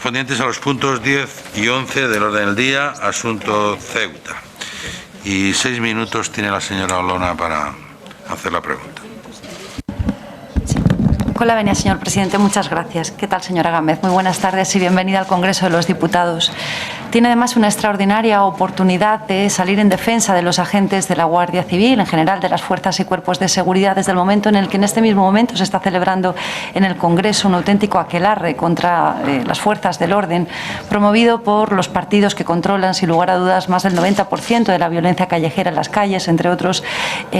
correspondientes a los puntos 10 y 11 del orden del día, asunto Ceuta. Y 6 minutos tiene la señora Olona para hacer la pregunta. Con la venia, señor presidente. Muchas gracias. ¿Qué tal, señora Gámez? Muy buenas tardes y bienvenida al Congreso de los Diputados. Tiene además una extraordinaria oportunidad de salir en defensa de los agentes de la Guardia Civil, en general de las fuerzas y cuerpos de seguridad, desde el momento en el que en este mismo momento se está celebrando en el Congreso un auténtico aquelarre contra las fuerzas del orden, promovido por los partidos que controlan, sin lugar a dudas, más del 90% de la violencia callejera en las calles, entre otros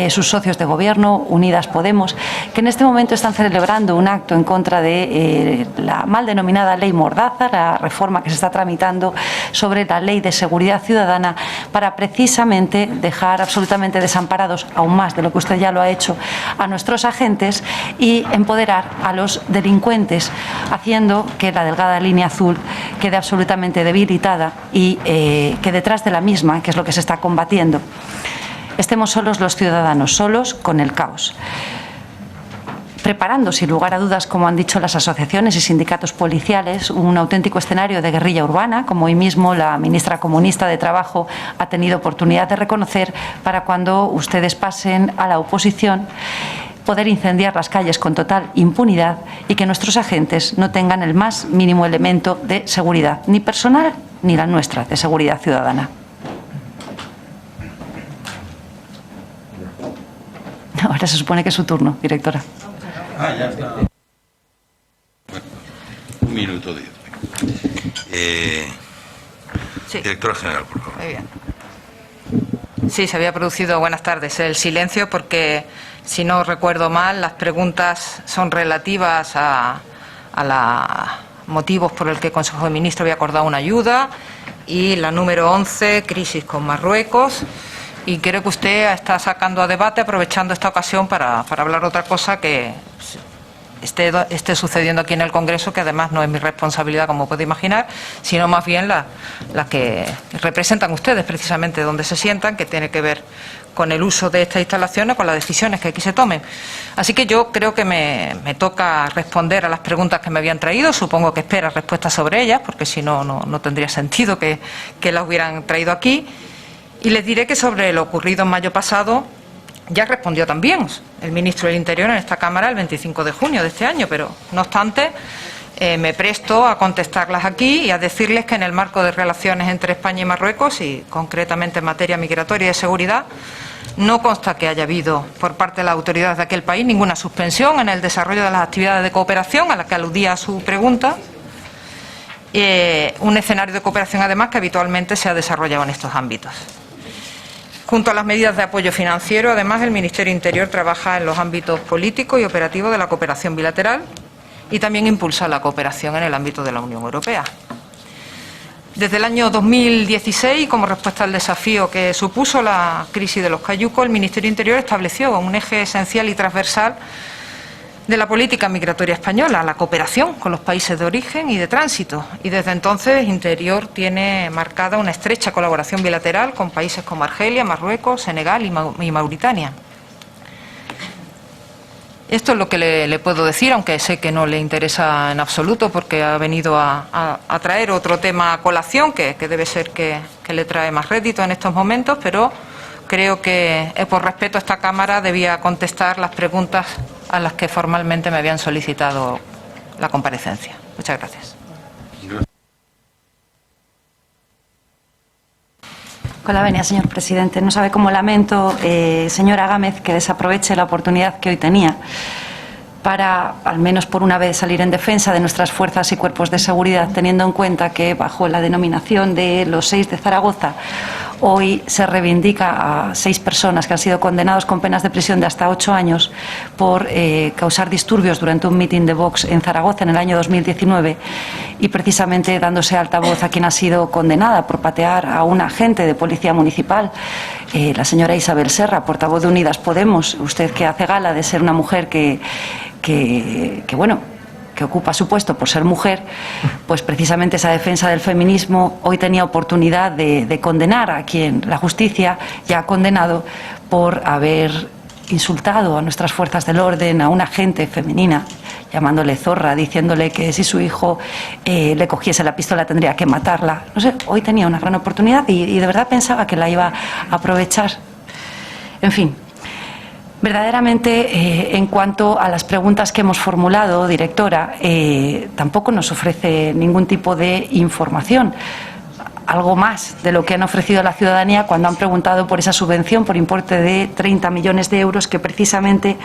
sus socios de gobierno, Unidas Podemos, que en este momento están celebrando un acto en contra de la mal denominada Ley Mordaza, la reforma que se está tramitando sobre la Ley de Seguridad Ciudadana, para precisamente dejar absolutamente desamparados, aún más de lo que usted ya lo ha hecho, a nuestros agentes y empoderar a los delincuentes, haciendo que la delgada línea azul quede absolutamente debilitada y que detrás de la misma, que es lo que se está combatiendo, estemos solos los ciudadanos, solos con el caos, preparando, sin lugar a dudas, como han dicho las asociaciones y sindicatos policiales, un auténtico escenario de guerrilla urbana, como hoy mismo la ministra comunista de Trabajo ha tenido oportunidad de reconocer, para cuando ustedes pasen a la oposición poder incendiar las calles con total impunidad y que nuestros agentes no tengan el más mínimo elemento de seguridad, ni personal ni la nuestra, de seguridad ciudadana. Ahora se supone que es su turno, directora. Ya está. Bueno, 1 minuto 10. Sí. Directora general, por favor. Muy bien. Sí, se había producido, buenas tardes, el silencio porque, si no recuerdo mal, las preguntas son relativas a los motivos por el que el Consejo de Ministros había acordado una ayuda, y la número 11, crisis con Marruecos. Y creo que usted está sacando a debate, aprovechando esta ocasión para hablar otra cosa que esté sucediendo aquí en el Congreso, que además no es mi responsabilidad, como puede imaginar, sino más bien la que representan ustedes, precisamente donde se sientan, que tiene que ver con el uso de estas instalaciones, con las decisiones que aquí se tomen. Así que yo creo que me toca responder a las preguntas que me habían traído. Supongo que espera respuestas sobre ellas, porque si no, no tendría sentido que las hubieran traído aquí. Y les diré que sobre lo ocurrido en mayo pasado ya respondió también el ministro del Interior en esta Cámara el 25 de junio de este año, pero no obstante me presto a contestarlas aquí y a decirles que en el marco de relaciones entre España y Marruecos, y concretamente en materia migratoria y de seguridad, no consta que haya habido por parte de las autoridades de aquel país ninguna suspensión en el desarrollo de las actividades de cooperación a las que aludía su pregunta. Un escenario de cooperación, además, que habitualmente se ha desarrollado en estos ámbitos. Junto a las medidas de apoyo financiero, además, el Ministerio de Interior trabaja en los ámbitos político y operativo de la cooperación bilateral y también impulsa la cooperación en el ámbito de la Unión Europea. Desde el año 2016, como respuesta al desafío que supuso la crisis de los cayucos, el Ministerio de Interior estableció un eje esencial y transversal de la política migratoria española, la cooperación con los países de origen y de tránsito. Y desde entonces Interior tiene marcada una estrecha colaboración bilateral con países como Argelia, Marruecos, Senegal y Mauritania. Esto es lo que le puedo decir, aunque sé que no le interesa en absoluto, porque ha venido a traer otro tema a colación que debe ser que le trae más rédito en estos momentos, pero creo que por respeto a esta Cámara debía contestar las preguntas a las que formalmente me habían solicitado la comparecencia. Muchas gracias. Con la venia, señor presidente. No sabe cómo lamento, señora Gámez, que desaproveche la oportunidad que hoy tenía para, al menos por una vez, salir en defensa de nuestras fuerzas y cuerpos de seguridad, teniendo en cuenta que, bajo la denominación de los 6 de Zaragoza, hoy se reivindica a 6 personas que han sido condenados con penas de prisión de hasta 8 años por causar disturbios durante un mitin de Vox en Zaragoza en el año 2019, y precisamente dándose altavoz a quien ha sido condenada por patear a un agente de policía municipal, la señora Isabel Serra, portavoz de Unidas Podemos. Usted, que hace gala de ser una mujer que ocupa su puesto por ser mujer, pues precisamente esa defensa del feminismo hoy tenía oportunidad de condenar a quien la justicia ya ha condenado por haber insultado a nuestras fuerzas del orden, a una agente femenina llamándole zorra, diciéndole que si su hijo le cogiese la pistola tendría que matarla. No sé, hoy tenía una gran oportunidad y de verdad pensaba que la iba a aprovechar. En fin, verdaderamente, en cuanto a las preguntas que hemos formulado, directora, tampoco nos ofrece ningún tipo de información. Algo más de lo que han ofrecido a la ciudadanía cuando han preguntado por esa subvención por importe de 30 millones de euros que precisamente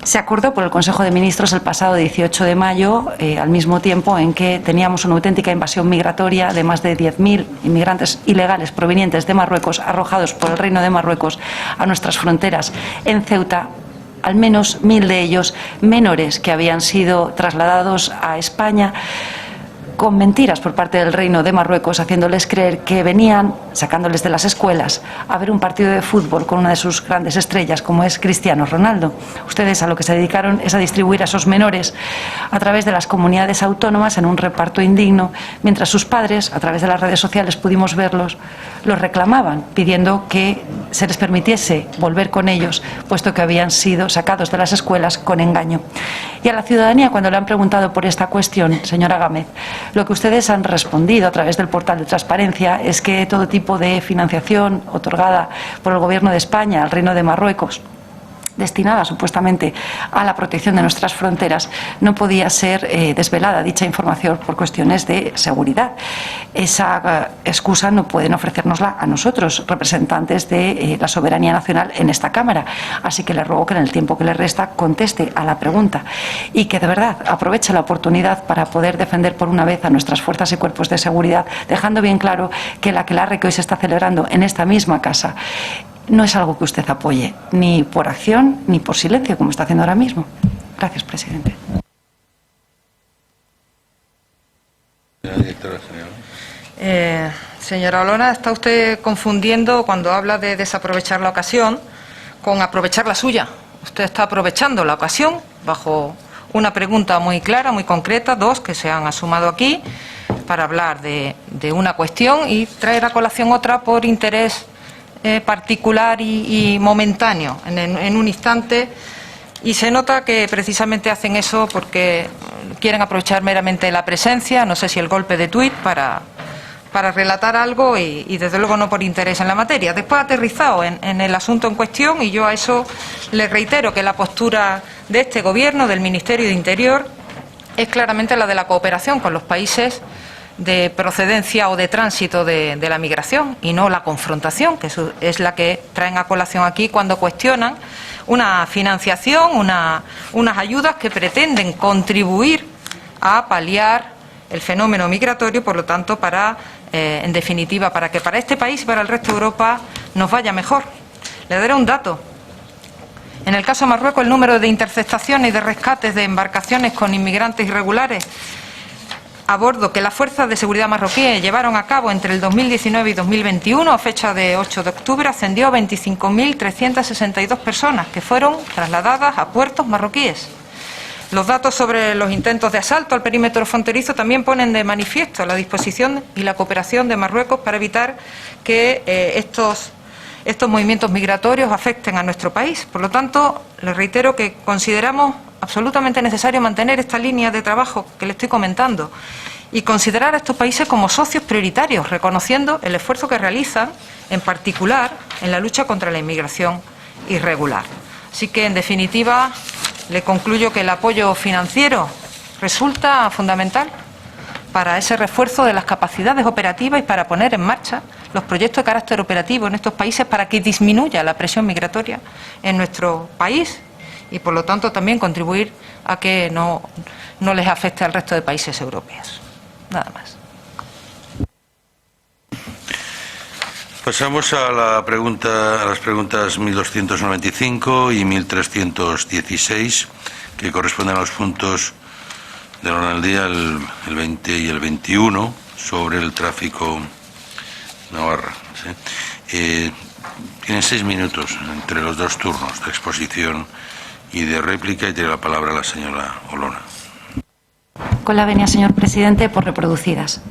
se acordó por el Consejo de Ministros el pasado 18 de mayo, al mismo tiempo en que teníamos una auténtica invasión migratoria de más de 10.000 inmigrantes ilegales provenientes de Marruecos arrojados por el Reino de Marruecos a nuestras fronteras en Ceuta. Al menos 1.000 de ellos menores que habían sido trasladados a España con mentiras por parte del Reino de Marruecos, haciéndoles creer que venían, sacándoles de las escuelas, a ver un partido de fútbol con una de sus grandes estrellas, como es Cristiano Ronaldo. Ustedes a lo que se dedicaron es a distribuir a esos menores a través de las comunidades autónomas en un reparto indigno, mientras sus padres, a través de las redes sociales pudimos verlos, los reclamaban, pidiendo que se les permitiese volver con ellos, puesto que habían sido sacados de las escuelas con engaño. Y a la ciudadanía, cuando le han preguntado por esta cuestión, señora Gámez, lo que ustedes han respondido a través del portal de transparencia es que todo tipo de financiación otorgada por el Gobierno de España al Reino de Marruecos, destinada supuestamente a la protección de nuestras fronteras, no podía ser desvelada dicha información por cuestiones de seguridad. Esa excusa no pueden ofrecérnosla a nosotros, representantes de la soberanía nacional en esta Cámara. Así que le ruego que en el tiempo que le resta conteste a la pregunta y que de verdad aproveche la oportunidad para poder defender por una vez a nuestras fuerzas y cuerpos de seguridad, dejando bien claro que la aquelarre que hoy se está celebrando en esta misma casa no es algo que usted apoye, ni por acción ni por silencio, como está haciendo ahora mismo. Gracias, presidente. Señora Olona, está usted confundiendo cuando habla de desaprovechar la ocasión con aprovechar la suya. Usted está aprovechando la ocasión bajo una pregunta muy clara, muy concreta, dos que se han asumado aquí, para hablar de una cuestión y traer a colación otra por interés particular y momentáneo en un instante, y se nota que precisamente hacen eso porque quieren aprovechar meramente la presencia, no sé si el golpe de tuit, para relatar algo y desde luego no por interés en la materia. Después aterrizado en el asunto en cuestión, y yo a eso le reitero que la postura de este Gobierno, del Ministerio de Interior, es claramente la de la cooperación con los países de procedencia o de tránsito de la migración, y no la confrontación, que es la que traen a colación aquí cuando cuestionan una financiación, unas ayudas que pretenden contribuir a paliar el fenómeno migratorio, por lo tanto, en definitiva, para que para este país y para el resto de Europa nos vaya mejor. Le daré un dato. En el caso de Marruecos, el número de interceptaciones y de rescates de embarcaciones con inmigrantes irregulares a bordo que las fuerzas de seguridad marroquíes llevaron a cabo entre el 2019 y 2021, a fecha de 8 de octubre, ascendió a 25.362 personas que fueron trasladadas a puertos marroquíes. Los datos sobre los intentos de asalto al perímetro fronterizo también ponen de manifiesto la disposición y la cooperación de Marruecos para evitar que estos movimientos migratorios afecten a nuestro país. Por lo tanto, le reitero que consideramos absolutamente necesario mantener esta línea de trabajo que le estoy comentando y considerar a estos países como socios prioritarios, reconociendo el esfuerzo que realizan, en particular, en la lucha contra la inmigración irregular. Así que, en definitiva, le concluyo que el apoyo financiero resulta fundamental para ese refuerzo de las capacidades operativas y para poner en marcha los proyectos de carácter operativo en estos países para que disminuya la presión migratoria en nuestro país y, por lo tanto, también contribuir a que no les afecte al resto de países europeos. Nada más. Pasamos a las preguntas 1295 y 1316, que corresponden a los puntos del orden del día, el 20 y el 21, sobre el tráfico Navarra. ¿Sí? Tienen 6 minutos entre los dos turnos de exposición y de réplica, y tiene la palabra la señora Olona. Con la venia, señor presidente, por reproducidas.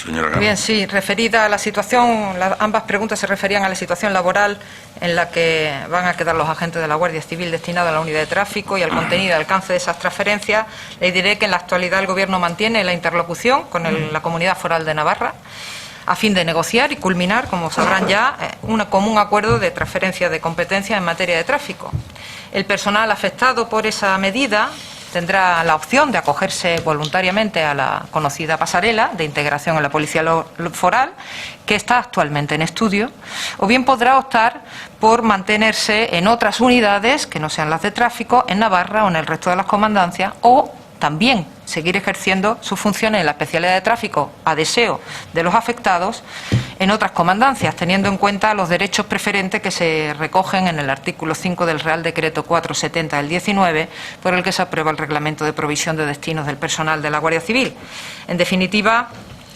señora Gámez. Bien, sí, referida a la situación, ambas preguntas se referían a la situación laboral en la que van a quedar los agentes de la Guardia Civil destinados a la unidad de tráfico y al contenido y alcance de esas transferencias. Le diré que en la actualidad el Gobierno mantiene la interlocución con la Comunidad Foral de Navarra a fin de negociar y culminar, como sabrán ya, un común acuerdo de transferencia de competencias en materia de tráfico. El personal afectado por esa medida tendrá la opción de acogerse voluntariamente a la conocida pasarela de integración en la Policía Foral, que está actualmente en estudio, o bien podrá optar por mantenerse en otras unidades que no sean las de tráfico, en Navarra o en el resto de las comandancias, o también seguir ejerciendo sus funciones en la especialidad de tráfico a deseo de los afectados en otras comandancias, teniendo en cuenta los derechos preferentes que se recogen en el artículo 5 del Real Decreto 470 del 19, por el que se aprueba el Reglamento de Provisión de Destinos del Personal de la Guardia Civil. En definitiva,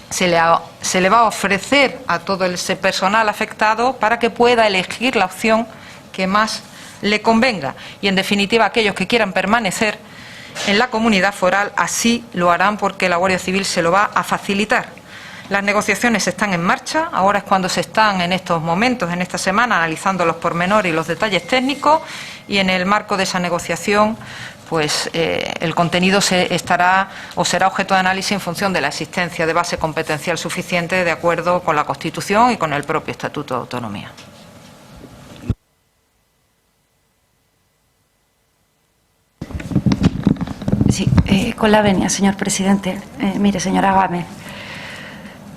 se le va a ofrecer a todo ese personal afectado para que pueda elegir la opción que más le convenga. Y, en definitiva, aquellos que quieran permanecer en la comunidad foral así lo harán, porque la Guardia Civil se lo va a facilitar. Las negociaciones están en marcha, ahora es cuando se están en estos momentos, en esta semana, analizando los pormenores y los detalles técnicos, y en el marco de esa negociación pues el contenido será objeto de análisis en función de la existencia de base competencial suficiente de acuerdo con la Constitución y con el propio Estatuto de Autonomía. Sí, con la venia, señor presidente. Mire, señora Gámez,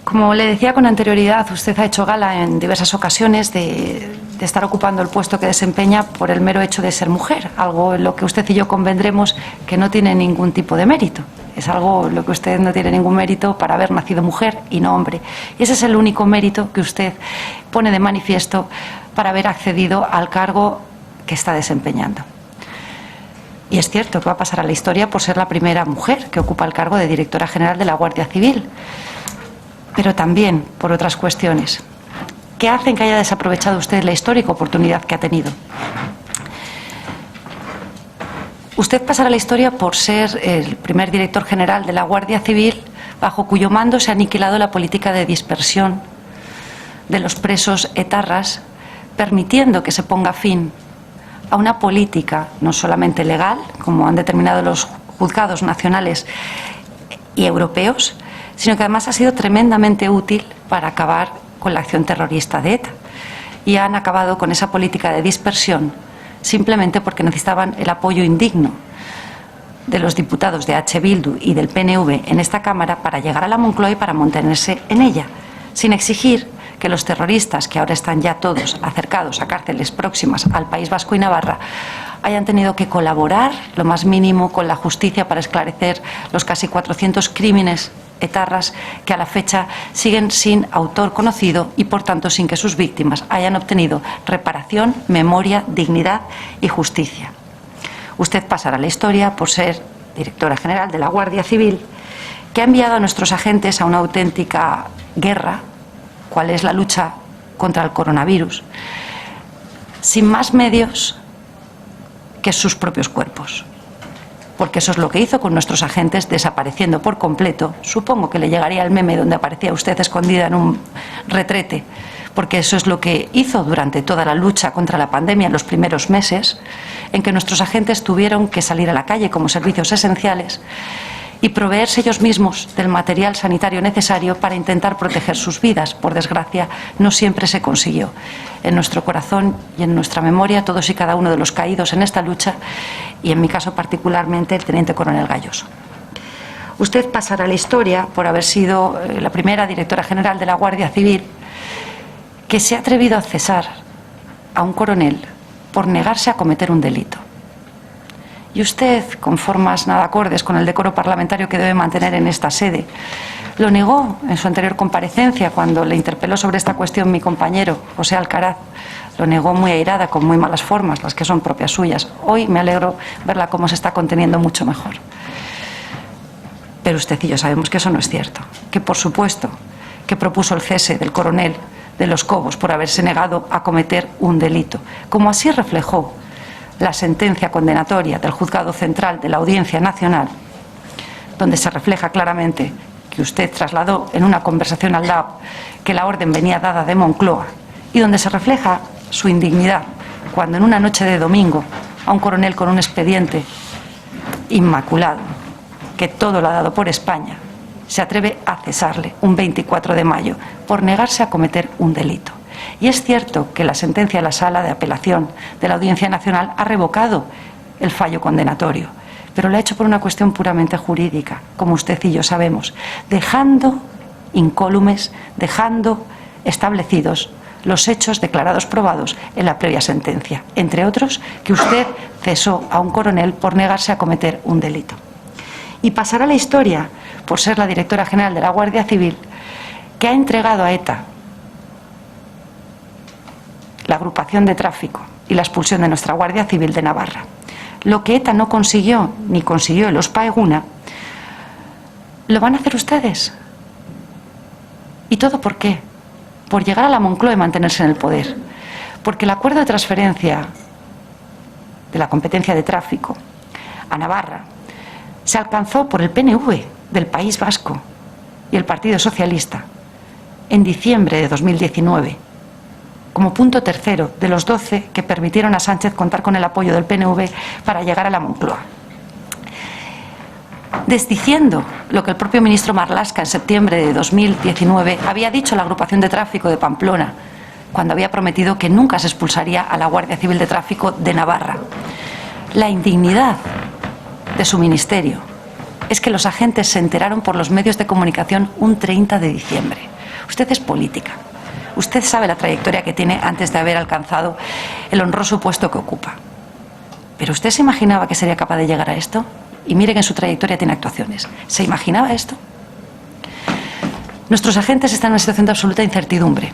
como le decía con anterioridad, usted ha hecho gala en diversas ocasiones de estar ocupando el puesto que desempeña por el mero hecho de ser mujer, algo en lo que usted y yo convendremos que no tiene ningún tipo de mérito. Es algo en lo que usted no tiene ningún mérito para haber nacido mujer y no hombre. Y ese es el único mérito que usted pone de manifiesto para haber accedido al cargo que está desempeñando. Y es cierto que va a pasar a la historia por ser la primera mujer que ocupa el cargo de directora general de la Guardia Civil, pero también por otras cuestiones que hacen que haya desaprovechado usted la histórica oportunidad que ha tenido. Usted pasará a la historia por ser el primer director general de la Guardia Civil bajo cuyo mando se ha aniquilado la política de dispersión de los presos etarras, permitiendo que se ponga fin a una política no solamente legal, como han determinado los juzgados nacionales y europeos, sino que además ha sido tremendamente útil para acabar con la acción terrorista de ETA. Y han acabado con esa política de dispersión simplemente porque necesitaban el apoyo indigno de los diputados de H. Bildu y del PNV en esta Cámara para llegar a la Moncloa y para mantenerse en ella, sin exigir que los terroristas, que ahora están ya todos acercados a cárceles próximas al País Vasco y Navarra, hayan tenido que colaborar lo más mínimo con la justicia para esclarecer los casi 400 crímenes etarras que a la fecha siguen sin autor conocido y, por tanto, sin que sus víctimas hayan obtenido reparación, memoria, dignidad y justicia. Usted pasará a la historia por ser directora general de la Guardia Civil, que ha enviado a nuestros agentes a una auténtica guerra, cuál es la lucha contra el coronavirus, sin más medios que sus propios cuerpos. Porque eso es lo que hizo con nuestros agentes, desapareciendo por completo. Supongo que le llegaría el meme donde aparecía usted escondida en un retrete, porque eso es lo que hizo durante toda la lucha contra la pandemia en los primeros meses, en que nuestros agentes tuvieron que salir a la calle como servicios esenciales y proveerse ellos mismos del material sanitario necesario para intentar proteger sus vidas. Por desgracia, no siempre se consiguió. En nuestro corazón y en nuestra memoria, todos y cada uno de los caídos en esta lucha, y en mi caso particularmente el teniente coronel Galloso. Usted pasará a la historia por haber sido la primera directora general de la Guardia Civil que se ha atrevido a cesar a un coronel por negarse a cometer un delito. Y usted, con formas nada acordes con el decoro parlamentario que debe mantener en esta sede, lo negó en su anterior comparecencia cuando le interpeló sobre esta cuestión mi compañero, José Alcaraz. Lo negó muy airada, con muy malas formas, las que son propias suyas. Hoy me alegro verla cómo se está conteniendo mucho mejor. Pero usted y yo sabemos que eso no es cierto. Que, por supuesto, que propuso el cese del coronel de Los Cobos por haberse negado a cometer un delito, como así reflejó la sentencia condenatoria del Juzgado Central de la Audiencia Nacional, donde se refleja claramente que usted trasladó en una conversación al LAB que la orden venía dada de Moncloa y donde se refleja su indignidad cuando en una noche de domingo a un coronel con un expediente inmaculado, que todo lo ha dado por España, se atreve a cesarle un 24 de mayo por negarse a cometer un delito. Y es cierto que la sentencia de la Sala de Apelación de la Audiencia Nacional ha revocado el fallo condenatorio, pero lo ha hecho por una cuestión puramente jurídica, como usted y yo sabemos, dejando incólumes, dejando establecidos los hechos declarados probados en la previa sentencia, entre otros que usted cesó a un coronel por negarse a cometer un delito. Y pasará a la historia por ser la directora general de la Guardia Civil que ha entregado a ETA la agrupación de tráfico y la expulsión de nuestra Guardia Civil de Navarra. Lo que ETA no consiguió, ni consiguió en los Paeguna, lo van a hacer ustedes. ¿Y todo por qué? Por llegar a la Moncloa y mantenerse en el poder. Porque el acuerdo de transferencia de la competencia de tráfico a Navarra se alcanzó por el PNV del País Vasco y el Partido Socialista en diciembre de 2019, como punto tercero de los 12 que permitieron a Sánchez contar con el apoyo del PNV para llegar a la Moncloa. Desdiciendo lo que el propio ministro Marlaska en septiembre de 2019 había dicho a la agrupación de tráfico de Pamplona, cuando había prometido que nunca se expulsaría a la Guardia Civil de Tráfico de Navarra. La indignidad de su ministerio es que los agentes se enteraron por los medios de comunicación un 30 de diciembre. Usted es política. Usted sabe la trayectoria que tiene antes de haber alcanzado el honroso puesto que ocupa. ¿Pero usted se imaginaba que sería capaz de llegar a esto? Y mire que en su trayectoria tiene actuaciones. ¿Se imaginaba esto? Nuestros agentes están en una situación de absoluta incertidumbre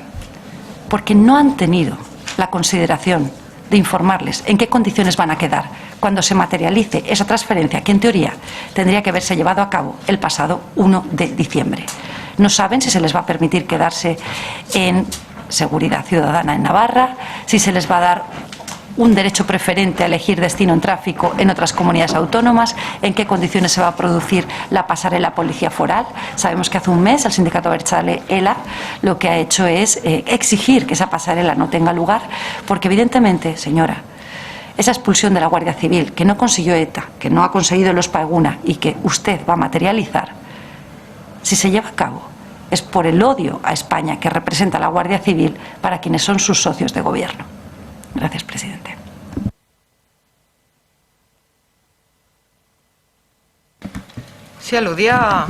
porque no han tenido la consideración de informarles en qué condiciones van a quedar cuando se materialice esa transferencia que en teoría tendría que haberse llevado a cabo el pasado 1 de diciembre. No saben si se les va a permitir quedarse en seguridad ciudadana en Navarra, si se les va a dar un derecho preferente a elegir destino en tráfico en otras comunidades autónomas, en qué condiciones se va a producir la pasarela policía foral. Sabemos que hace un mes el sindicato Abertzale ELA lo que ha hecho es exigir que esa pasarela no tenga lugar, porque evidentemente, señora, esa expulsión de la Guardia Civil que no consiguió ETA, que no ha conseguido los Paeguna y que usted va a materializar, si se lleva a cabo, es por el odio a España que representa la Guardia Civil para quienes son sus socios de gobierno. Gracias, presidente. Sí, aludía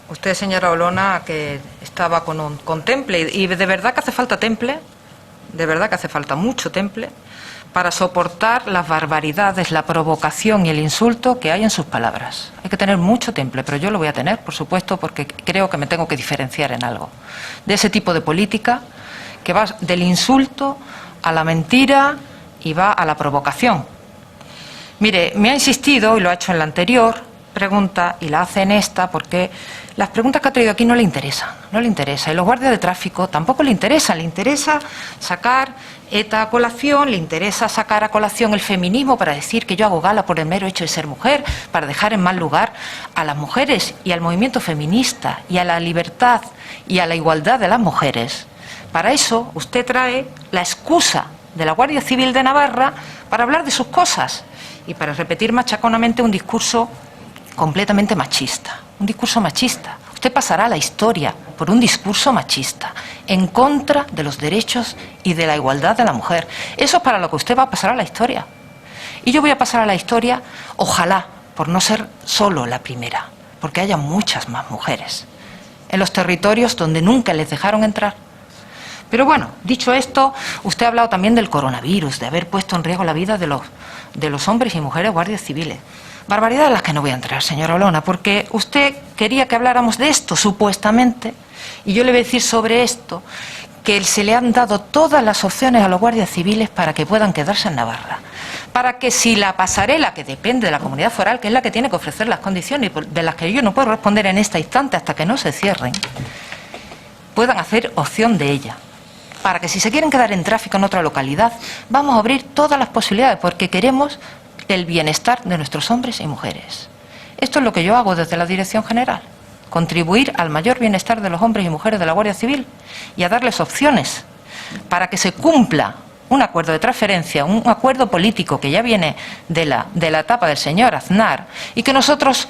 usted, señora Olona, que estaba con temple, y de verdad que hace falta temple, de verdad que hace falta mucho temple para soportar las barbaridades, la provocación y el insulto que hay en sus palabras. Hay que tener mucho temple, pero yo lo voy a tener, por supuesto, porque creo que me tengo que diferenciar en algo de ese tipo de política que va del insulto a la mentira y va a la provocación. Mire, me ha insistido, y lo ha hecho en la anterior pregunta, y la hace en esta, porque las preguntas que ha traído aquí no le interesan, y los guardias de tráfico tampoco le interesa sacar ETA a colación, le interesa sacar a colación el feminismo para decir que yo hago gala por el mero hecho de ser mujer, para dejar en mal lugar a las mujeres y al movimiento feminista y a la libertad y a la igualdad de las mujeres. Para eso usted trae la excusa de la Guardia Civil de Navarra para hablar de sus cosas y para repetir machaconamente un discurso completamente machista. Un discurso machista. Usted pasará a la historia por un discurso machista en contra de los derechos y de la igualdad de la mujer. Eso es para lo que usted va a pasar a la historia. Y yo voy a pasar a la historia, ojalá, por no ser solo la primera, porque haya muchas más mujeres en los territorios donde nunca les dejaron entrar. Pero bueno, dicho esto, usted ha hablado también del coronavirus, de haber puesto en riesgo la vida de los hombres y mujeres guardias civiles. Barbaridades en las que no voy a entrar, señora Olona, porque usted quería que habláramos de esto, supuestamente, y yo le voy a decir sobre esto, que se le han dado todas las opciones a los guardias civiles para que puedan quedarse en Navarra. Para que si la pasarela, que depende de la comunidad foral, que es la que tiene que ofrecer las condiciones de las que yo no puedo responder en este instante hasta que no se cierren, puedan hacer opción de ella. Para que si se quieren quedar en tráfico en otra localidad, vamos a abrir todas las posibilidades, porque queremos el bienestar de nuestros hombres y mujeres. Esto es lo que yo hago desde la Dirección General. contribuir al mayor bienestar de los hombres y mujeres de la Guardia Civil y a darles opciones para que se cumpla un acuerdo de transferencia, un acuerdo político que ya viene de la etapa del señor Aznar, y que nosotros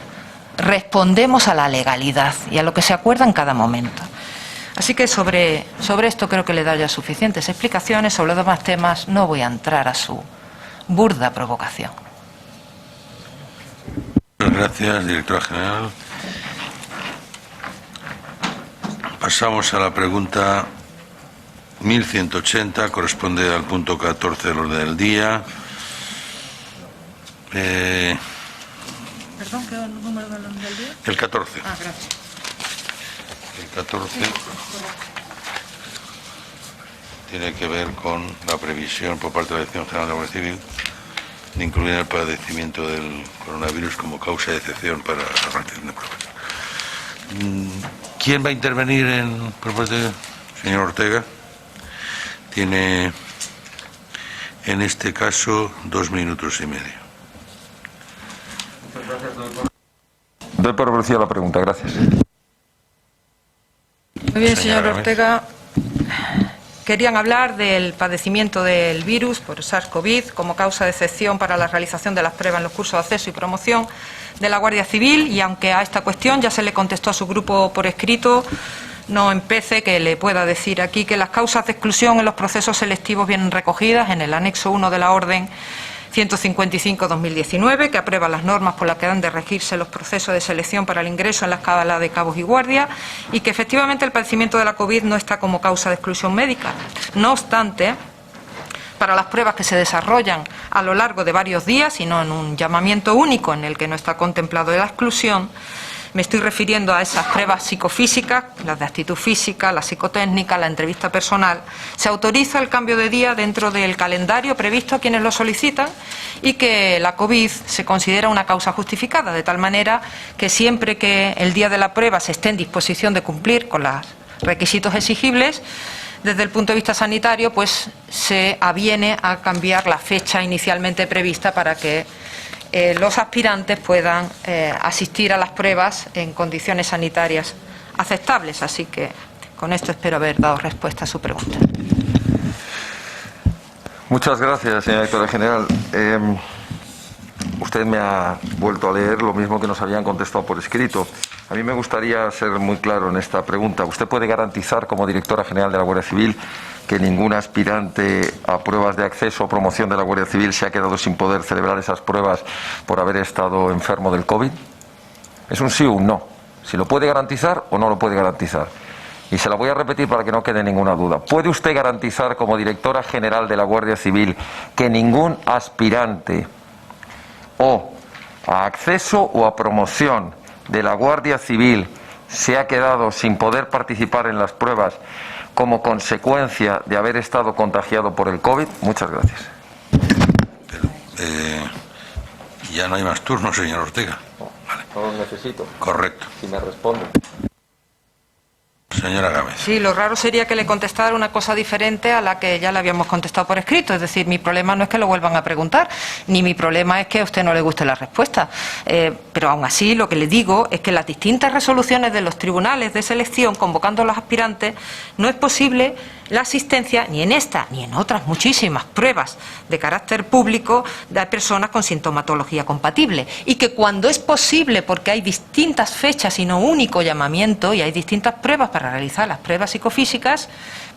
respondemos a la legalidad y a lo que se acuerda en cada momento. Así que sobre esto creo que le he dado ya suficientes explicaciones. Sobre los demás temas no voy a entrar a su burda provocación. Muchas gracias, directora general. Pasamos a la pregunta 1180, corresponde al punto 14 del orden del día. Perdón, ¿qué número del orden del día? El 14. Ah, gracias. El 14 tiene que ver con la previsión por parte de la Dirección General de la Guardia Civil de incluir el padecimiento del coronavirus como causa de excepción para la realización de pruebas. ¿Quién va a intervenir por parte del señor Ortega? Tiene, en este caso, 2 minutos y medio. Doy por producida la pregunta, gracias. Muy bien, señor Ortega. Querían hablar del padecimiento del virus por SARS-CoV como causa de excepción para la realización de las pruebas en los cursos de acceso y promoción de la Guardia Civil, y aunque a esta cuestión ya se le contestó a su grupo por escrito, no empece que le pueda decir aquí que las causas de exclusión en los procesos selectivos vienen recogidas en el anexo 1 de la Orden 155/2019, que aprueba las normas por las que han de regirse los procesos de selección para el ingreso en la escala de cabos y guardias, y que efectivamente el padecimiento de la COVID no está como causa de exclusión médica. No obstante, para las pruebas que se desarrollan a lo largo de varios días y no en un llamamiento único en el que no está contemplado la exclusión, me estoy refiriendo a esas pruebas psicofísicas, las de actitud física, la psicotécnica, la entrevista personal. Se autoriza el cambio de día dentro del calendario previsto a quienes lo solicitan, y que la COVID se considera una causa justificada, de tal manera que siempre que el día de la prueba se esté en disposición de cumplir con los requisitos exigibles, desde el punto de vista sanitario, pues se aviene a cambiar la fecha inicialmente prevista para que los aspirantes puedan asistir a las pruebas en condiciones sanitarias aceptables. Así que con esto espero haber dado respuesta a su pregunta. Muchas gracias, señora directora general. Usted me ha vuelto a leer lo mismo que nos habían contestado por escrito. A mí me gustaría ser muy claro en esta pregunta. ¿Usted puede garantizar, como directora general de la Guardia Civil, que ningún aspirante a pruebas de acceso o promoción de la Guardia Civil se ha quedado sin poder celebrar esas pruebas por haber estado enfermo del COVID? Es un sí o un no. Si lo puede garantizar o no lo puede garantizar. Y se la voy a repetir para que no quede ninguna duda. ¿Puede usted garantizar, como directora general de la Guardia Civil, que ningún aspirante o a acceso o a promoción de la Guardia Civil se ha quedado sin poder participar en las pruebas como consecuencia de haber estado contagiado por el COVID? Muchas gracias. Pero, ya no hay más turnos, señor Ortega. Vale. No los necesito. Correcto. Si me responde. Señora Gámez. Sí, lo raro sería que le contestara una cosa diferente a la que ya le habíamos contestado por escrito. Es decir, mi problema no es que lo vuelvan a preguntar, ni mi problema es que a usted no le guste la respuesta. Pero aún así, lo que le digo es que en las distintas resoluciones de los tribunales de selección convocando a los aspirantes no es posible la asistencia ni en esta ni en otras muchísimas pruebas de carácter público de personas con sintomatología compatible, y que cuando es posible, porque hay distintas fechas y no único llamamiento, y hay distintas pruebas para realizar las pruebas psicofísicas,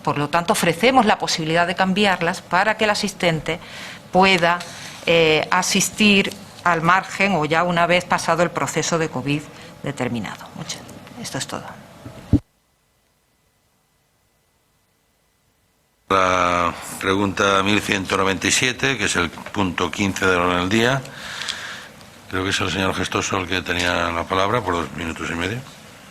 por lo tanto ofrecemos la posibilidad de cambiarlas para que el asistente pueda asistir al margen o ya una vez pasado el proceso de COVID determinado. Esto es todo. La pregunta 1197, que es el punto 15 del orden del día. Creo que es el señor Gestoso el que tenía la palabra por 2 minutos y medio.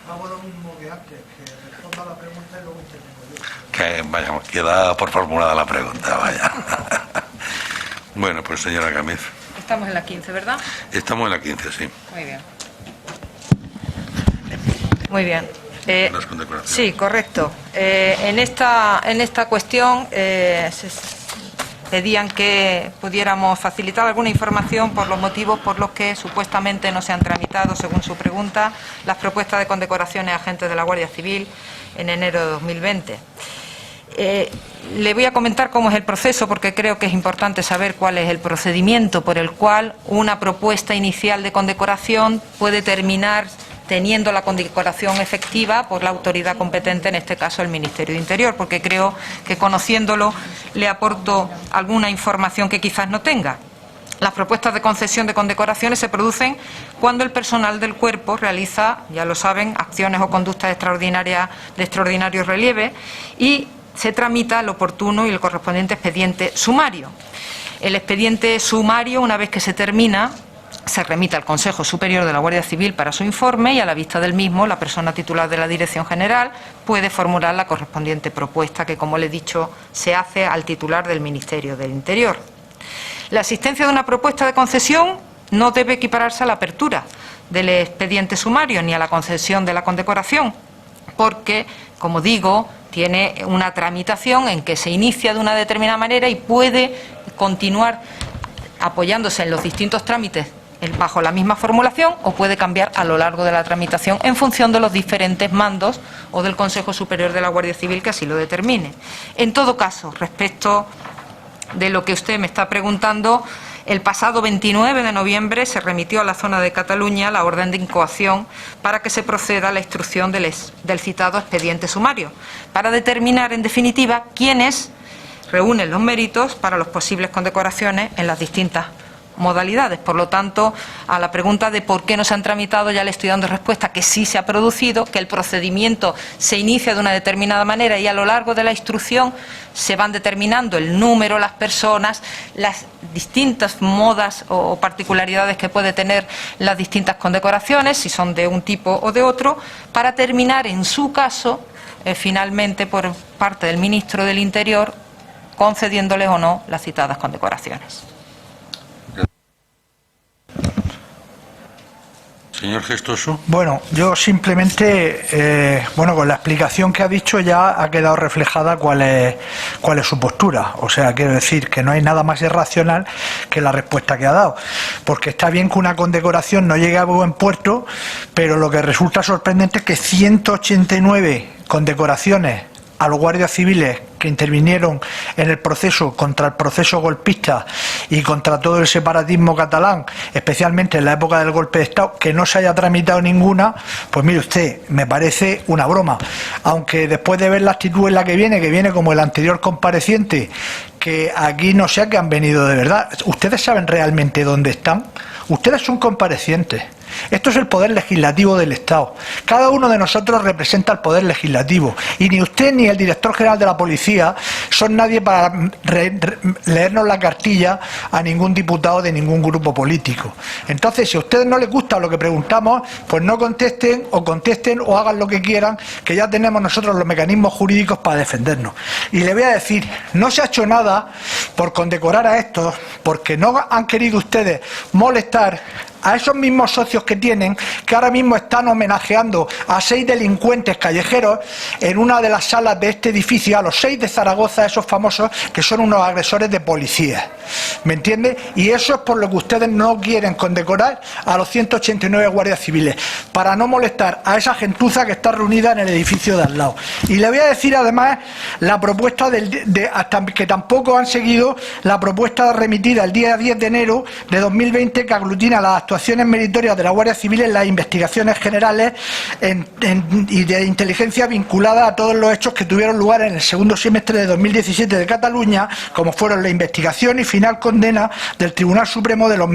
Hago lo mismo que antes, que responda la pregunta y luego intervengo yo. Que vaya, queda por formulada la pregunta, vaya. Bueno, pues señora Gámez. Estamos en la 15, ¿verdad? Estamos en la 15, sí. Muy bien. Muy bien. Las condecoraciones. Sí, correcto. En esta cuestión pedían que pudiéramos facilitar alguna información por los motivos por los que supuestamente no se han tramitado, según su pregunta, las propuestas de condecoraciones a agentes de la Guardia Civil en enero de 2020. Le voy a comentar cómo es el proceso, porque creo que es importante saber cuál es el procedimiento por el cual una propuesta inicial de condecoración puede terminar teniendo la condecoración efectiva por la autoridad competente, en este caso el Ministerio de Interior, porque creo que conociéndolo le aporto alguna información que quizás no tenga. Las propuestas de concesión de condecoraciones se producen cuando el personal del cuerpo realiza, ya lo saben, acciones o conductas extraordinarias de extraordinario relieve y se tramita el oportuno y el correspondiente expediente sumario. El expediente sumario, una vez que se termina, se remite al Consejo Superior de la Guardia Civil para su informe y a la vista del mismo la persona titular de la Dirección General puede formular la correspondiente propuesta que, como le he dicho, se hace al titular del Ministerio del Interior. La existencia de una propuesta de concesión no debe equipararse a la apertura del expediente sumario ni a la concesión de la condecoración, porque, como digo, tiene una tramitación en que se inicia de una determinada manera y puede continuar apoyándose en los distintos trámites bajo la misma formulación o puede cambiar a lo largo de la tramitación en función de los diferentes mandos o del Consejo Superior de la Guardia Civil que así lo determine. En todo caso, respecto de lo que usted me está preguntando, el pasado 29 de noviembre se remitió a la zona de Cataluña la orden de incoación para que se proceda a la instrucción del citado expediente sumario, para determinar, en definitiva, quiénes reúnen los méritos para las posibles condecoraciones en las distintas modalidades. Por lo tanto, a la pregunta de por qué no se han tramitado ya le estoy dando respuesta que sí se ha producido, que el procedimiento se inicia de una determinada manera y a lo largo de la instrucción se van determinando el número, las personas, las distintas modas o particularidades que puede tener las distintas condecoraciones, si son de un tipo o de otro, para terminar en su caso, finalmente por parte del Ministro del Interior, concediéndoles o no las citadas condecoraciones. Señor Gestoso. Bueno, yo simplemente, con la explicación que ha dicho ya ha quedado reflejada cuál es su postura. O sea, quiero decir que no hay nada más irracional que la respuesta que ha dado. Porque está bien que una condecoración no llegue a buen puerto, pero lo que resulta sorprendente es que 189 condecoraciones a los guardias civiles que intervinieron en el proceso contra el proceso golpista y contra todo el separatismo catalán, especialmente en la época del golpe de Estado, que no se haya tramitado ninguna, pues mire usted, me parece una broma. Aunque después de ver la actitud en la que viene como el anterior compareciente, que aquí no sé a qué han venido de verdad. ¿Ustedes saben realmente dónde están? Ustedes son comparecientes. Esto es el poder legislativo del Estado. Cada uno de nosotros representa el poder legislativo. Y ni usted ni el director general de la policía son nadie para leernos la cartilla a ningún diputado de ningún grupo político. Entonces, si a ustedes no les gusta lo que preguntamos, pues no contesten o hagan lo que quieran, que ya tenemos nosotros los mecanismos jurídicos para defendernos. Y le voy a decir, no se ha hecho nada por condecorar a estos, porque no han querido ustedes molestar a esos mismos socios que tienen, que ahora mismo están homenajeando a 6 delincuentes callejeros en una de las salas de este edificio, a los 6 de Zaragoza, esos famosos que son unos agresores de policía. ¿Me entiende? Y eso es por lo que ustedes no quieren condecorar a los 189 guardias civiles, para no molestar a esa gentuza que está reunida en el edificio de al lado. Y le voy a decir además la propuesta hasta que tampoco han seguido la propuesta remitida el día 10 de enero de 2020, que aglutina las actuaciones meritorias de la Guardia Civil en las investigaciones generales y de inteligencia vinculadas a todos los hechos que tuvieron lugar en el segundo semestre de 2017 de Cataluña, como fueron la investigación y final condena del Tribunal Supremo de los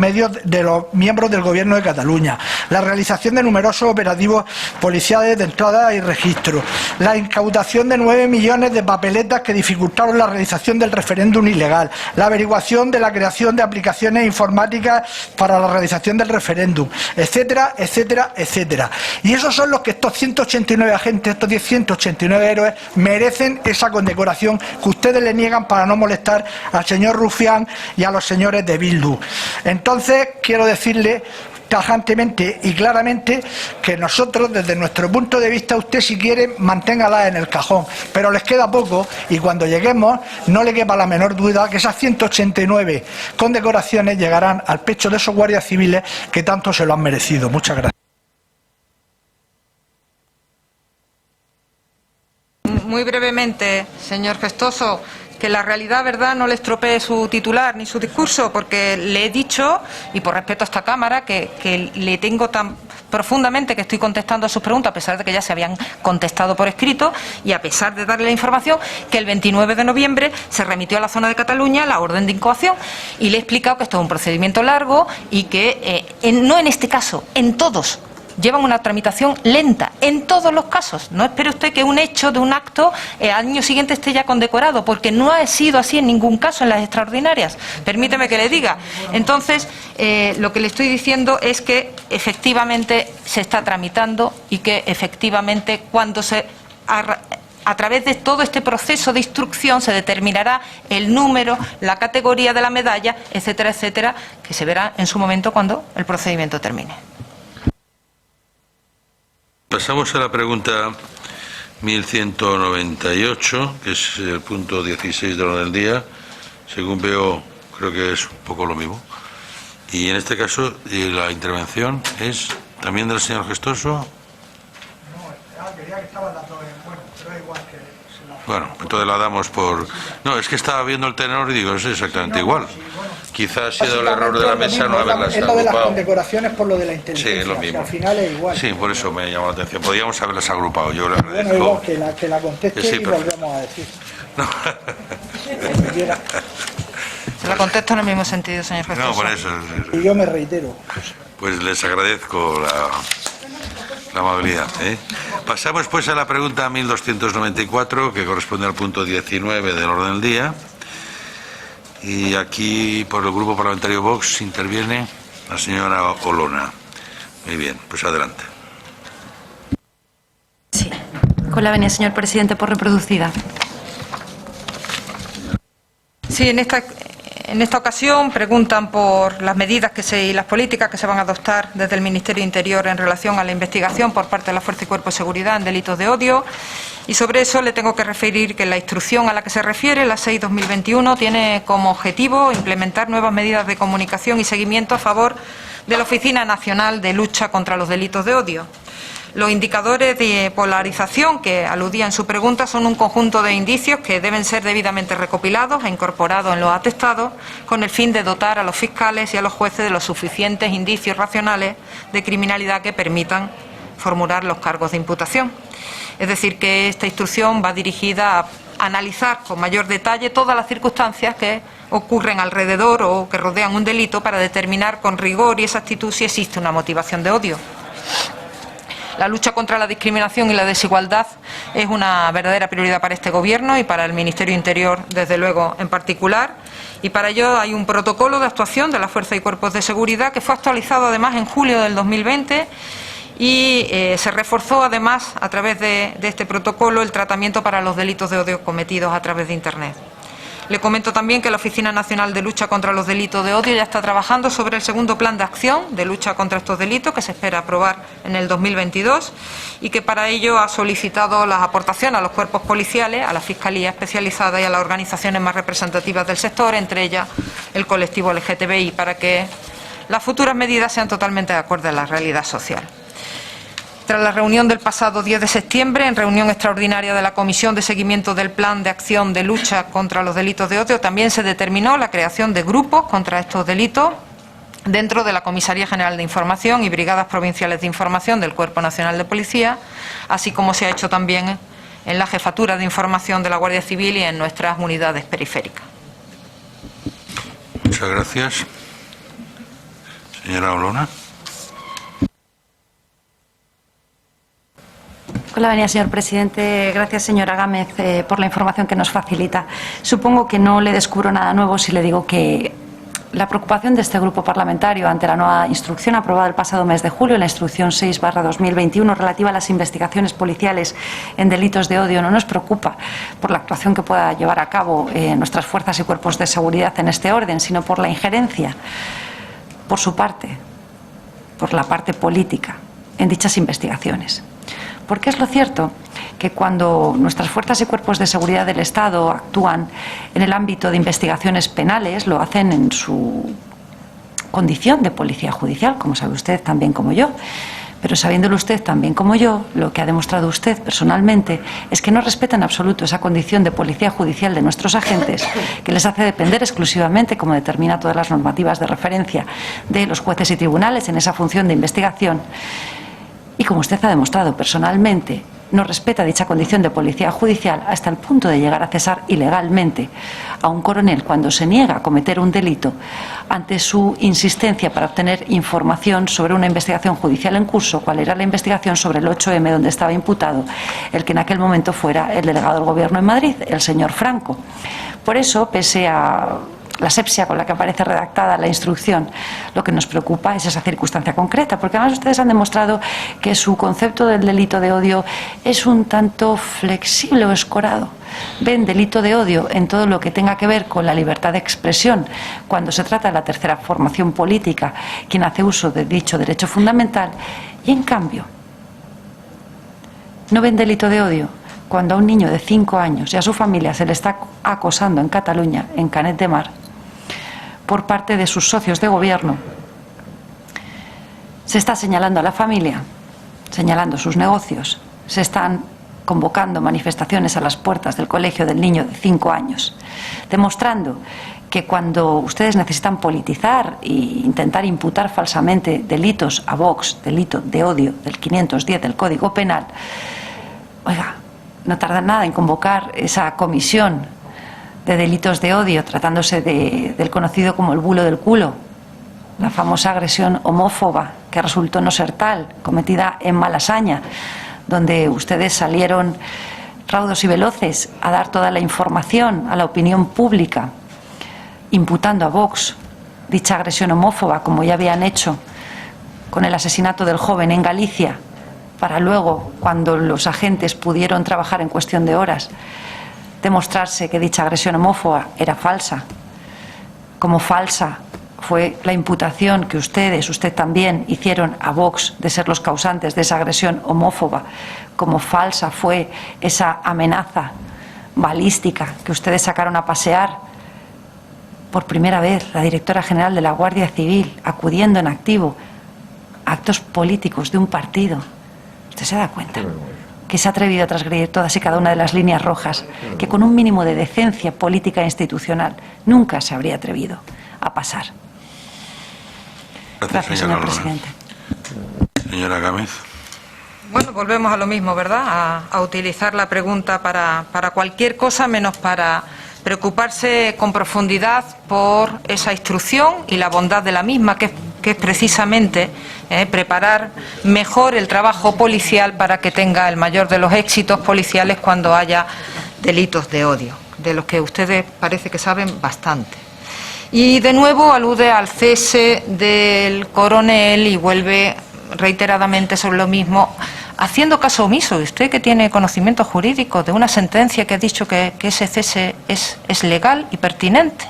miembros del Gobierno de Cataluña, la realización de numerosos operativos policiales de entrada y registro, la incautación de 9 millones de papeletas que dificultaron la realización del referéndum ilegal, la averiguación de la creación de aplicaciones informáticas para la realización del referéndum, etcétera, etcétera, etcétera. Y esos son los que estos 189 agentes, estos 189 héroes, merecen esa condecoración que ustedes le niegan para no molestar al señor Rufián y a los señores de Bildu. Entonces, quiero decirle tajantemente y claramente que nosotros, desde nuestro punto de vista, usted si quiere manténgala en el cajón, pero les queda poco y cuando lleguemos no le quepa la menor duda que esas 189 condecoraciones llegarán al pecho de esos guardias civiles que tanto se lo han merecido. Muchas gracias. Muy brevemente, señor Gestoso, que la realidad, verdad, no le estropee su titular ni su discurso, porque le he dicho, y por respeto a esta Cámara, que le tengo tan profundamente que estoy contestando a sus preguntas, a pesar de que ya se habían contestado por escrito, y a pesar de darle la información, que el 29 de noviembre se remitió a la zona de Cataluña la orden de incoación, y le he explicado que esto es un procedimiento largo y que, no en este caso, en todos, llevan una tramitación lenta, en todos los casos. No espere usted que un hecho de un acto al año siguiente esté ya condecorado, porque no ha sido así en ningún caso en las extraordinarias. Permíteme que le diga. Entonces, lo que le estoy diciendo es que efectivamente se está tramitando y que efectivamente cuando a través de todo este proceso de instrucción se determinará el número, la categoría de la medalla, etcétera, etcétera, que se verá en su momento cuando el procedimiento termine. Pasamos a la pregunta 1198, que es el punto 16 del orden del día. Según veo, creo que es un poco lo mismo. Y en este caso, la intervención es también del señor Gestoso. No, quería que estaban las dos bueno, pero es igual que... Bueno, entonces la damos por... No, es que estaba viendo el tenor y digo, es exactamente igual. Quizás ha sido el error de la mesa no haberlas agrupado. Es lo de las agrupado. Condecoraciones por lo de la inteligencia. Sí, es lo mismo. Al final es igual. Sí, por eso me llamó la atención. Podríamos haberlas agrupado. Yo le Bueno, agradezco. igual que la conteste Sí, y perfecto. volvemos a decir. No. Como quiera. Se la contesto en el mismo sentido, señor Gestoso. No, por eso. Y yo me reitero. Pues les agradezco la amabilidad. Pasamos pues a la pregunta 1294, que corresponde al punto 19 del orden del día. Y aquí, por el Grupo Parlamentario Vox, interviene la señora Olona. Muy bien, pues adelante. Sí. Con la venia, señor presidente, por reproducida. Sí, en esta ocasión preguntan por las medidas y las políticas que se van a adoptar desde el Ministerio de Interior en relación a la investigación por parte de la Fuerza y Cuerpo de Seguridad en delitos de odio. Y sobre eso le tengo que referir que la instrucción a la que se refiere, la 6/2021, tiene como objetivo implementar nuevas medidas de comunicación y seguimiento a favor de la Oficina Nacional de Lucha contra los Delitos de Odio. Los indicadores de polarización que aludía en su pregunta son un conjunto de indicios que deben ser debidamente recopilados e incorporados en los atestados con el fin de dotar a los fiscales y a los jueces de los suficientes indicios racionales de criminalidad que permitan formular los cargos de imputación. Es decir, que esta instrucción va dirigida a analizar con mayor detalle todas las circunstancias que ocurren alrededor o que rodean un delito para determinar con rigor y exactitud si existe una motivación de odio. La lucha contra la discriminación y la desigualdad es una verdadera prioridad para este Gobierno y para el Ministerio de Interior, desde luego, en particular. Y para ello hay un protocolo de actuación de la Fuerza y Cuerpos de Seguridad que fue actualizado, además, en julio del 2020 y se reforzó, además, a través de este protocolo, el tratamiento para los delitos de odio cometidos a través de Internet. Le comento también que la Oficina Nacional de Lucha contra los Delitos de Odio ya está trabajando sobre el segundo plan de acción de lucha contra estos delitos, que se espera aprobar en el 2022, y que para ello ha solicitado las aportaciones a los cuerpos policiales, a la Fiscalía Especializada y a las organizaciones más representativas del sector, entre ellas el colectivo LGTBI, para que las futuras medidas sean totalmente de acuerdo a la realidad social. Tras la reunión del pasado 10 de septiembre, en reunión extraordinaria de la Comisión de Seguimiento del Plan de Acción de Lucha contra los Delitos de Odio, también se determinó la creación de grupos contra estos delitos dentro de la Comisaría General de Información y Brigadas Provinciales de Información del Cuerpo Nacional de Policía, así como se ha hecho también en la Jefatura de Información de la Guardia Civil y en nuestras unidades periféricas. Muchas gracias. Señora Olona. Con la venia, señor presidente. Gracias, señora Gámez, por la información que nos facilita. Supongo que no le descubro nada nuevo si le digo que la preocupación de este grupo parlamentario ante la nueva instrucción aprobada el pasado mes de julio, la instrucción 6/2021 relativa a las investigaciones policiales en delitos de odio, no nos preocupa por la actuación que pueda llevar a cabo nuestras fuerzas y cuerpos de seguridad en este orden, sino por la injerencia por su parte por la parte política en dichas investigaciones. Porque es lo cierto que cuando nuestras fuerzas y cuerpos de seguridad del Estado actúan en el ámbito de investigaciones penales, lo hacen en su condición de policía judicial, como sabe usted tan bien como yo. Pero sabiéndolo usted tan bien como yo, lo que ha demostrado usted personalmente es que no respeta en absoluto esa condición de policía judicial de nuestros agentes, que les hace depender exclusivamente, como determina todas las normativas de referencia, de los jueces y tribunales en esa función de investigación. Y como usted ha demostrado personalmente, no respeta dicha condición de policía judicial hasta el punto de llegar a cesar ilegalmente a un coronel cuando se niega a cometer un delito ante su insistencia para obtener información sobre una investigación judicial en curso, cuál era la investigación sobre el 8M donde estaba imputado el que en aquel momento fuera el delegado del Gobierno en Madrid, el señor Franco. Por eso, pese a la asepsia con la que aparece redactada la instrucción, lo que nos preocupa es esa circunstancia concreta, porque además ustedes han demostrado que su concepto del delito de odio es un tanto flexible o escorado. Ven delito de odio en todo lo que tenga que ver con la libertad de expresión, cuando se trata de la tercera formación política, quien hace uso de dicho derecho fundamental, y en cambio no ven delito de odio cuando a un niño de 5 años y a su familia se le está acosando en Cataluña, en Canet de Mar, por parte de sus socios de gobierno. Se está señalando a la familia, señalando sus negocios, se están convocando manifestaciones a las puertas del colegio del niño de 5 años, demostrando que cuando ustedes necesitan politizar e intentar imputar falsamente delitos a Vox, delito de odio del 510 del Código Penal, oiga, no tardan nada en convocar esa comisión de delitos de odio, tratándose del conocido como el bulo del culo, la famosa agresión homófoba que resultó no ser tal, cometida en Malasaña, donde ustedes salieron raudos y veloces a dar toda la información a la opinión pública, imputando a Vox dicha agresión homófoba, como ya habían hecho con el asesinato del joven en Galicia, para luego, cuando los agentes pudieron trabajar en cuestión de horas, demostrarse que dicha agresión homófoba era falsa. Como falsa fue la imputación que ustedes, usted también, hicieron a Vox de ser los causantes de esa agresión homófoba. Como falsa fue esa amenaza balística que ustedes sacaron a pasear. Por primera vez, la directora general de la Guardia Civil acudiendo en activo a actos políticos de un partido. ¿Usted se da cuenta? Que se ha atrevido a transgredir todas y cada una de las líneas rojas, que con un mínimo de decencia política e institucional nunca se habría atrevido a pasar. Gracias, señor presidente. Señora Gámez. Bueno, volvemos a lo mismo, ¿verdad? A utilizar la pregunta para cualquier cosa menos para preocuparse con profundidad por esa instrucción y la bondad de la misma, que es precisamente preparar mejor el trabajo policial para que tenga el mayor de los éxitos policiales cuando haya delitos de odio, de los que ustedes parece que saben bastante. Y de nuevo alude al cese del coronel y vuelve reiteradamente sobre lo mismo, haciendo caso omiso. Usted, que tiene conocimientos jurídicos de una sentencia que ha dicho que ese cese es legal y pertinente.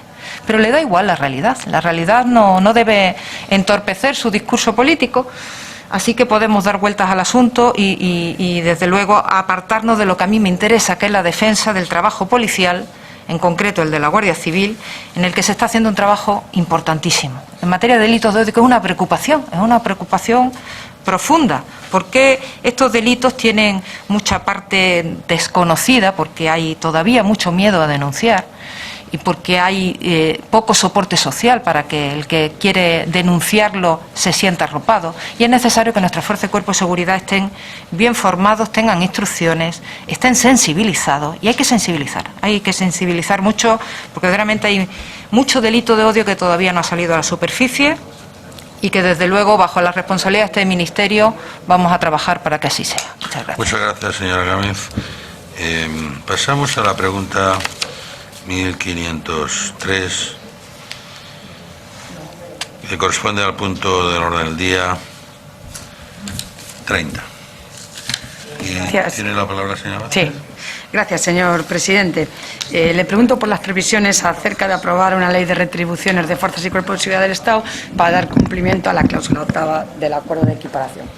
Pero le da igual la realidad. La realidad no debe entorpecer su discurso político, así que podemos dar vueltas al asunto y desde luego apartarnos de lo que a mí me interesa, que es la defensa del trabajo policial, en concreto el de la Guardia Civil, en el que se está haciendo un trabajo importantísimo. En materia de delitos de odio, que es una preocupación profunda, porque estos delitos tienen mucha parte desconocida, porque hay todavía mucho miedo a denunciar y porque hay poco soporte social para que el que quiere denunciarlo se sienta arropado, y es necesario que nuestras fuerzas de cuerpo de seguridad estén bien formados, tengan instrucciones, estén sensibilizados, y hay que sensibilizar mucho, porque realmente hay mucho delito de odio que todavía no ha salido a la superficie y que desde luego bajo la responsabilidad de este Ministerio vamos a trabajar para que así sea. Muchas gracias. Muchas gracias, señora Gámez. Pasamos a la pregunta 1503, que corresponde al punto del orden del día 30. Gracias. ¿Tiene la palabra, señora? Sí. Gracias, señor presidente. Le pregunto por las previsiones acerca de aprobar una ley de retribuciones de fuerzas y cuerpos de seguridad del Estado para dar cumplimiento a la cláusula octava del acuerdo de equiparación.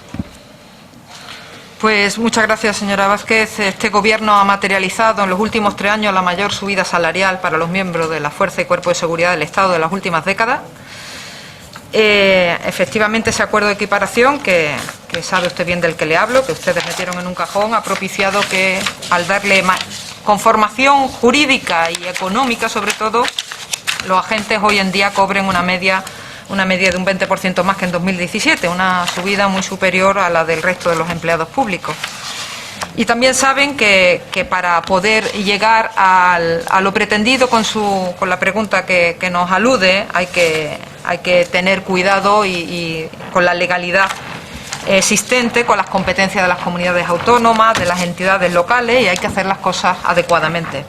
Pues muchas gracias, señora Vázquez. Este Gobierno ha materializado en los últimos 3 años la mayor subida salarial para los miembros de la Fuerza y Cuerpo de Seguridad del Estado de las últimas décadas. Efectivamente, ese acuerdo de equiparación, que sabe usted bien del que le hablo, que ustedes metieron en un cajón, ha propiciado que, al darle conformación jurídica y económica, sobre todo, los agentes hoy en día cobren una media de un 20% más que en 2017, una subida muy superior a la del resto de los empleados públicos. Y también saben que para poder llegar a lo pretendido con la pregunta que nos alude, hay que tener cuidado y con la legalidad existente, con las competencias de las comunidades autónomas, de las entidades locales, y hay que hacer las cosas adecuadamente.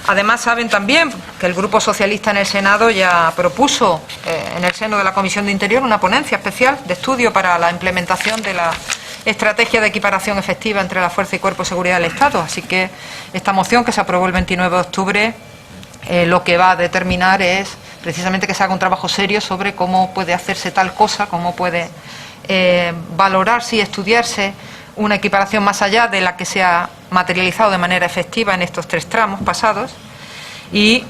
Además, saben también que el Grupo Socialista en el Senado ya propuso en el seno de la Comisión de Interior una ponencia especial de estudio para la implementación de la estrategia de equiparación efectiva entre la Fuerza y Cuerpo de Seguridad del Estado. Así que esta moción, que se aprobó el 29 de octubre, lo que va a determinar es precisamente que se haga un trabajo serio sobre cómo puede hacerse tal cosa, cómo puede valorarse y estudiarse una equiparación más allá de la que se ha materializado de manera efectiva en estos 3 tramos pasados, y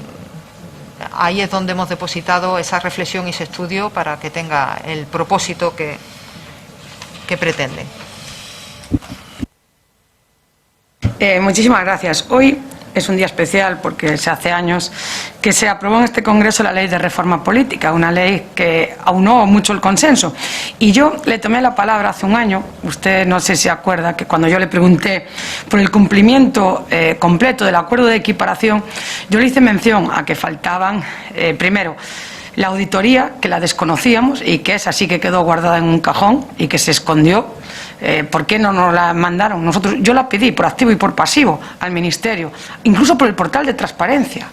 ahí es donde hemos depositado esa reflexión y ese estudio para que tenga el propósito que pretende. Muchísimas gracias. Hoy es un día especial porque se hace años que se aprobó en este Congreso la Ley de Reforma Política, una ley que aunó mucho el consenso. Y yo le tomé la palabra hace un año, usted no sé si se acuerda, que cuando yo le pregunté por el cumplimiento completo del acuerdo de equiparación, yo le hice mención a que faltaban, primero, la auditoría, que la desconocíamos y que esa sí que quedó guardada en un cajón y que se escondió. ¿Por qué no nos la mandaron? Yo la pedí por activo y por pasivo al Ministerio, incluso por el portal de transparencia,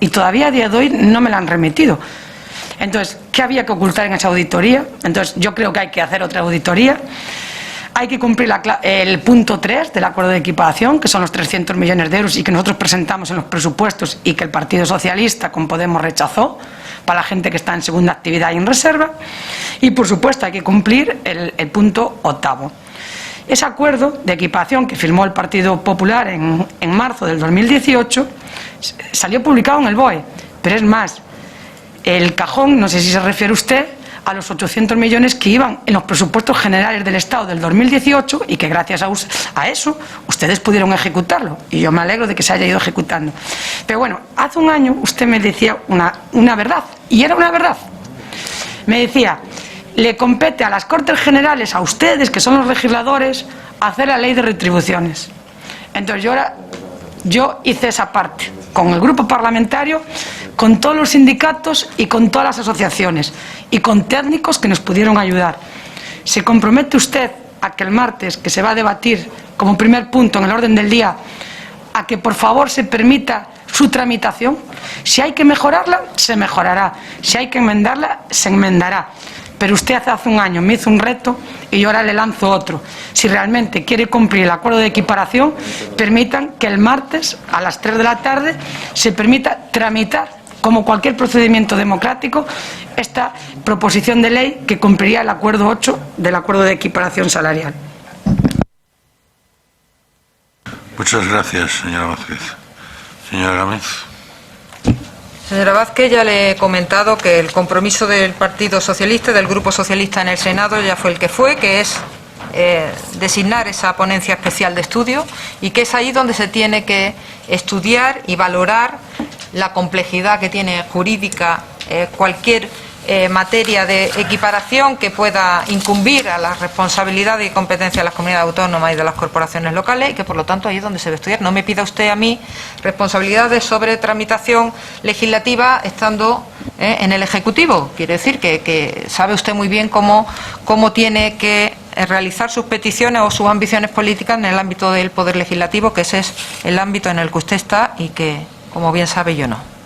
y todavía a día de hoy no me la han remitido. Entonces, ¿qué había que ocultar en esa auditoría? Entonces, yo creo que hay que hacer otra auditoría. Hay que cumplir el punto 3 del acuerdo de equiparación, que son los 300 millones de euros y que nosotros presentamos en los presupuestos y que el Partido Socialista con Podemos rechazó, para la gente que está en segunda actividad y en reserva. Y, por supuesto, hay que cumplir el punto 8. Ese acuerdo de equiparación que firmó el Partido Popular en marzo del 2018 salió publicado en el BOE, pero es más, el cajón, no sé si se refiere usted a los 800 millones que iban en los presupuestos generales del Estado del 2018 y que gracias a eso ustedes pudieron ejecutarlo, y yo me alegro de que se haya ido ejecutando. Pero bueno, hace un año usted me decía una verdad, y era una verdad. Me decía: le compete a las Cortes Generales, a ustedes, que son los legisladores, hacer la ley de retribuciones. Entonces yo hice esa parte, con el grupo parlamentario, con todos los sindicatos y con todas las asociaciones, y con técnicos que nos pudieron ayudar. ¿Se compromete usted a que el martes, que se va a debatir como primer punto en el orden del día, a que por favor se permita su tramitación? Si hay que mejorarla, se mejorará. Si hay que enmendarla, se enmendará. Pero usted hace un año me hizo un reto y yo ahora le lanzo otro. Si realmente quiere cumplir el acuerdo de equiparación, permitan que el martes a las 3 de la tarde se permita tramitar, como cualquier procedimiento democrático, esta proposición de ley que cumpliría el acuerdo 8 del acuerdo de equiparación salarial. Muchas gracias, señora Vázquez. Señora Gámez. Señora Vázquez, ya le he comentado que el compromiso del Partido Socialista, del Grupo Socialista en el Senado, ya fue el que es designar esa ponencia especial de estudio, y que es ahí donde se tiene que estudiar y valorar la complejidad que tiene jurídica cualquier materia de equiparación que pueda incumbir a la responsabilidad y competencia de las comunidades autónomas y de las corporaciones locales, y que por lo tanto ahí es donde se debe estudiar. No me pida usted a mí responsabilidades sobre tramitación legislativa estando en el Ejecutivo. Quiere decir que sabe usted muy bien cómo tiene que realizar sus peticiones o sus ambiciones políticas en el ámbito del Poder Legislativo, que ese es el ámbito en el que usted está y que, como bien sabe, yo no.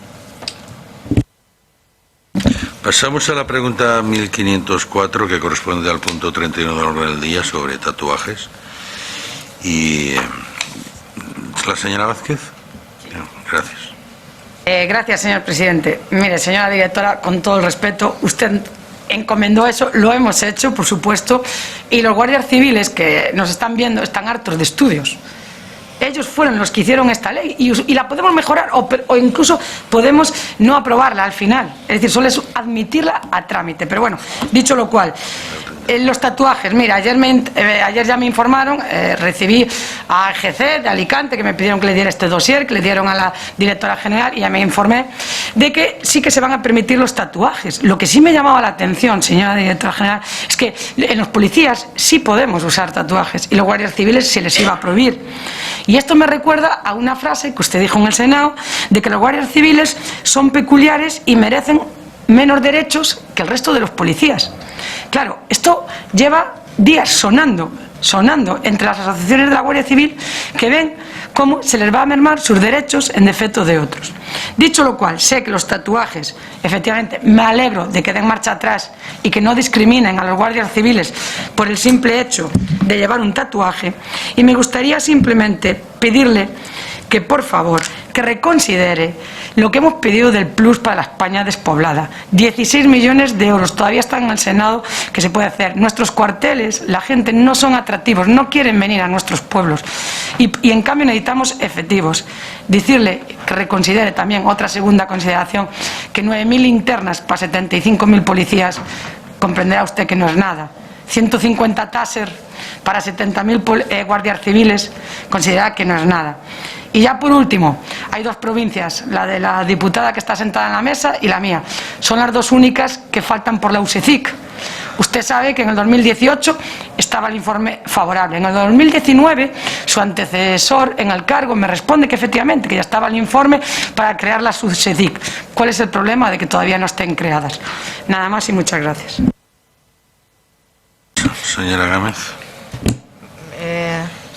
Pasamos a la pregunta 1504, que corresponde al punto 31 del orden del día, sobre tatuajes. Y la señora Vázquez. Gracias. Gracias, señor presidente. Mire, señora directora, con todo el respeto, usted encomendó eso, lo hemos hecho, por supuesto, y los guardias civiles que nos están viendo están hartos de estudios. Ellos fueron los que hicieron esta ley y la podemos mejorar o incluso podemos no aprobarla al final. Es decir, solo es admitirla a trámite. Pero bueno, dicho lo cual, los tatuajes, mira, ayer ya me informaron, recibí a AGC de Alicante que me pidieron que le diera este dossier, que le dieron a la directora general y ya me informé de que sí que se van a permitir los tatuajes. Lo que sí me llamaba la atención, señora directora general, es que en los policías sí podemos usar tatuajes y los guardias civiles se les iba a prohibir. Y esto me recuerda a una frase que usted dijo en el Senado, de que los guardias civiles son peculiares y merecen menos derechos que el resto de los policías. Claro, esto lleva días sonando entre las asociaciones de la Guardia Civil, que ven cómo se les va a mermar sus derechos en defecto de otros. Dicho lo cual, sé que los tatuajes, efectivamente, me alegro de que den marcha atrás y que no discriminen a los guardias civiles por el simple hecho de llevar un tatuaje, y me gustaría simplemente pedirle que, por favor, que reconsidere lo que hemos pedido del Plus para la España despoblada. 16 millones de euros, todavía están en el Senado, que se puede hacer. Nuestros cuarteles, la gente no son atractivos, no quieren venir a nuestros pueblos y en cambio necesitamos efectivos. Decirle que reconsidere también, otra segunda consideración, que 9.000 internas para 75.000 policías, comprenderá usted que no es nada. 150 taser para 70.000 guardias civiles, considera que no es nada. Y ya por último, hay dos provincias, la de la diputada que está sentada en la mesa y la mía. Son las dos únicas que faltan por la USECIC. Usted sabe que en el 2018 estaba el informe favorable. En el 2019, su antecesor en el cargo me responde que efectivamente, que ya estaba el informe para crear la USECIC. ¿Cuál es el problema de que todavía no estén creadas? Nada más y muchas gracias. Señora Gámez.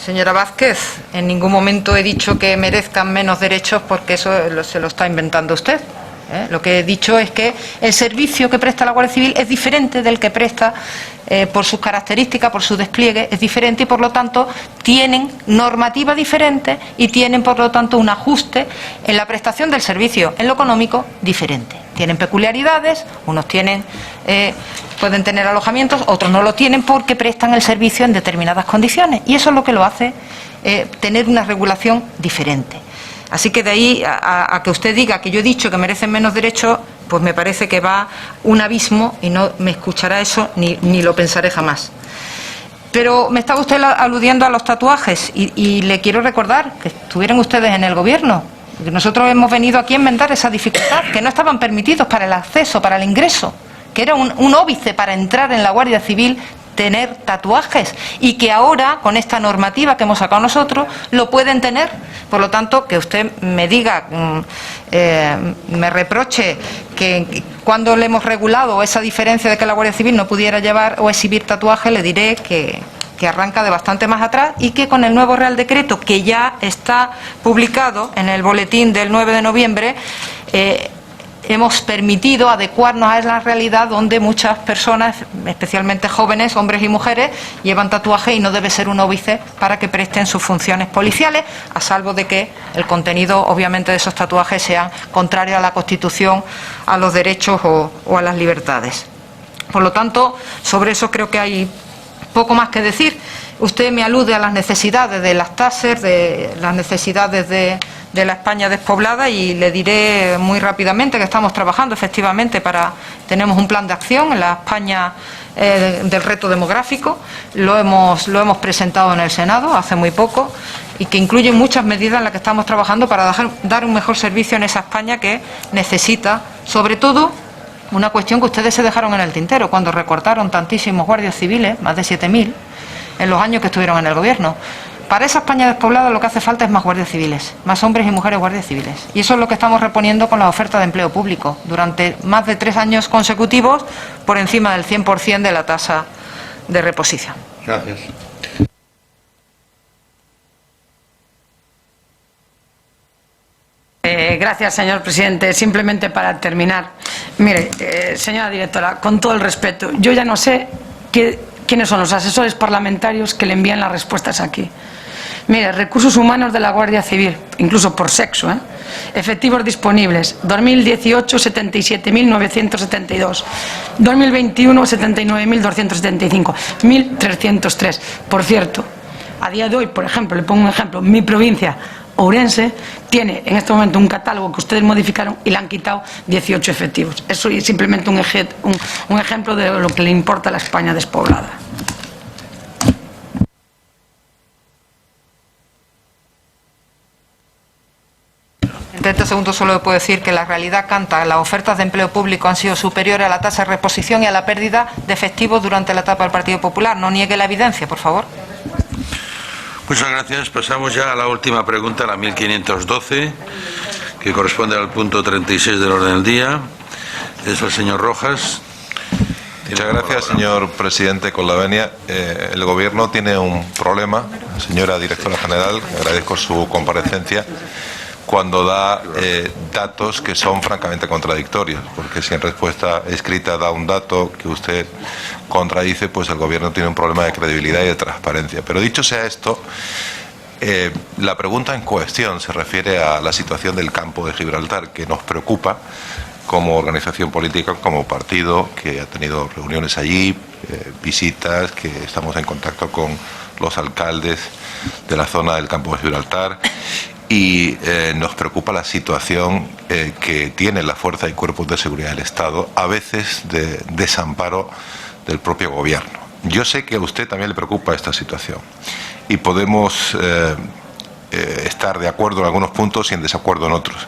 Señora Vázquez, en ningún momento he dicho que merezcan menos derechos porque eso se lo está inventando usted. Lo que he dicho es que el servicio que presta la Guardia Civil es diferente del que presta por sus características, por su despliegue, es diferente y por lo tanto tienen normativa diferente y tienen por lo tanto un ajuste en la prestación del servicio, en lo económico, diferente. Tienen peculiaridades, unos pueden tener alojamientos, otros no lo tienen porque prestan el servicio en determinadas condiciones y eso es lo que lo hace tener una regulación diferente. Así que de ahí a que usted diga que yo he dicho que merecen menos derechos, pues me parece que va un abismo y no me escuchará eso ni lo pensaré jamás. Pero me estaba usted aludiendo a los tatuajes y le quiero recordar que estuvieron ustedes en el gobierno. Nosotros hemos venido aquí a enmendar esa dificultad, que no estaban permitidos para el acceso, para el ingreso, que era un óbice para entrar en la Guardia Civil tener tatuajes y que ahora con esta normativa que hemos sacado nosotros lo pueden tener. Por lo tanto, que usted me diga, me reproche que cuando le hemos regulado esa diferencia de que la Guardia Civil no pudiera llevar o exhibir tatuajes, le diré que arranca de bastante más atrás y que con el nuevo Real Decreto que ya está publicado en el boletín del 9 de noviembre hemos permitido adecuarnos a la realidad donde muchas personas, especialmente jóvenes, hombres y mujeres, llevan tatuajes y no debe ser un óbice para que presten sus funciones policiales, a salvo de que el contenido, obviamente, de esos tatuajes sea contrario a la Constitución, a los derechos o a las libertades. Por lo tanto, sobre eso creo que hay poco más que decir. Usted me alude a las necesidades de las TASER, de las necesidades de la España despoblada y le diré muy rápidamente que estamos trabajando efectivamente tenemos un plan de acción en la España del reto demográfico, lo hemos presentado en el Senado hace muy poco y que incluye muchas medidas en las que estamos trabajando para dar un mejor servicio en esa España que necesita, sobre todo, una cuestión que ustedes se dejaron en el tintero cuando recortaron tantísimos guardias civiles, más de 7.000, en los años que estuvieron en el gobierno. Para esa España despoblada lo que hace falta es más guardias civiles, más hombres y mujeres guardias civiles. Y eso es lo que estamos reponiendo con la oferta de empleo público. Durante más de 3 años consecutivos, por encima del 100% de la tasa de reposición. Gracias. Gracias, señor presidente. Simplemente para terminar. Mire, señora directora, con todo el respeto, yo ya no sé quiénes son los asesores parlamentarios que le envían las respuestas aquí. Mire, recursos humanos de la Guardia Civil, incluso por sexo, efectivos disponibles, 2018 77.972, 2021 79.275, 1.303. Por cierto, a día de hoy, por ejemplo, le pongo un ejemplo, mi provincia, Ourense, tiene en este momento un catálogo que ustedes modificaron y le han quitado 18 efectivos. Eso es simplemente un ejemplo de lo que le importa a la España despoblada. En 30 segundos solo le puedo decir que la realidad canta. Las ofertas de empleo público han sido superiores a la tasa de reposición y a la pérdida de efectivos durante la etapa del Partido Popular. No niegue la evidencia, por favor. Muchas gracias. Pasamos ya a la última pregunta, la 1512, que corresponde al punto 36 del orden del día. Es el señor Rojas. Muchas gracias, señor presidente. Con la venia, el Gobierno tiene un problema, señora directora general, agradezco su comparecencia, cuando da datos que son francamente contradictorios, porque si en respuesta escrita da un dato que usted contradice, pues el Gobierno tiene un problema de credibilidad y de transparencia. Pero dicho sea esto, la pregunta en cuestión se refiere a la situación del campo de Gibraltar, que nos preocupa como organización política, como partido, que ha tenido reuniones allí, visitas, que estamos en contacto con los alcaldes de la zona del campo de Gibraltar. Y nos preocupa la situación que tienen las fuerzas y cuerpos de seguridad del Estado, a veces de desamparo del propio Gobierno. Yo sé que a usted también le preocupa esta situación y podemos estar de acuerdo en algunos puntos y en desacuerdo en otros.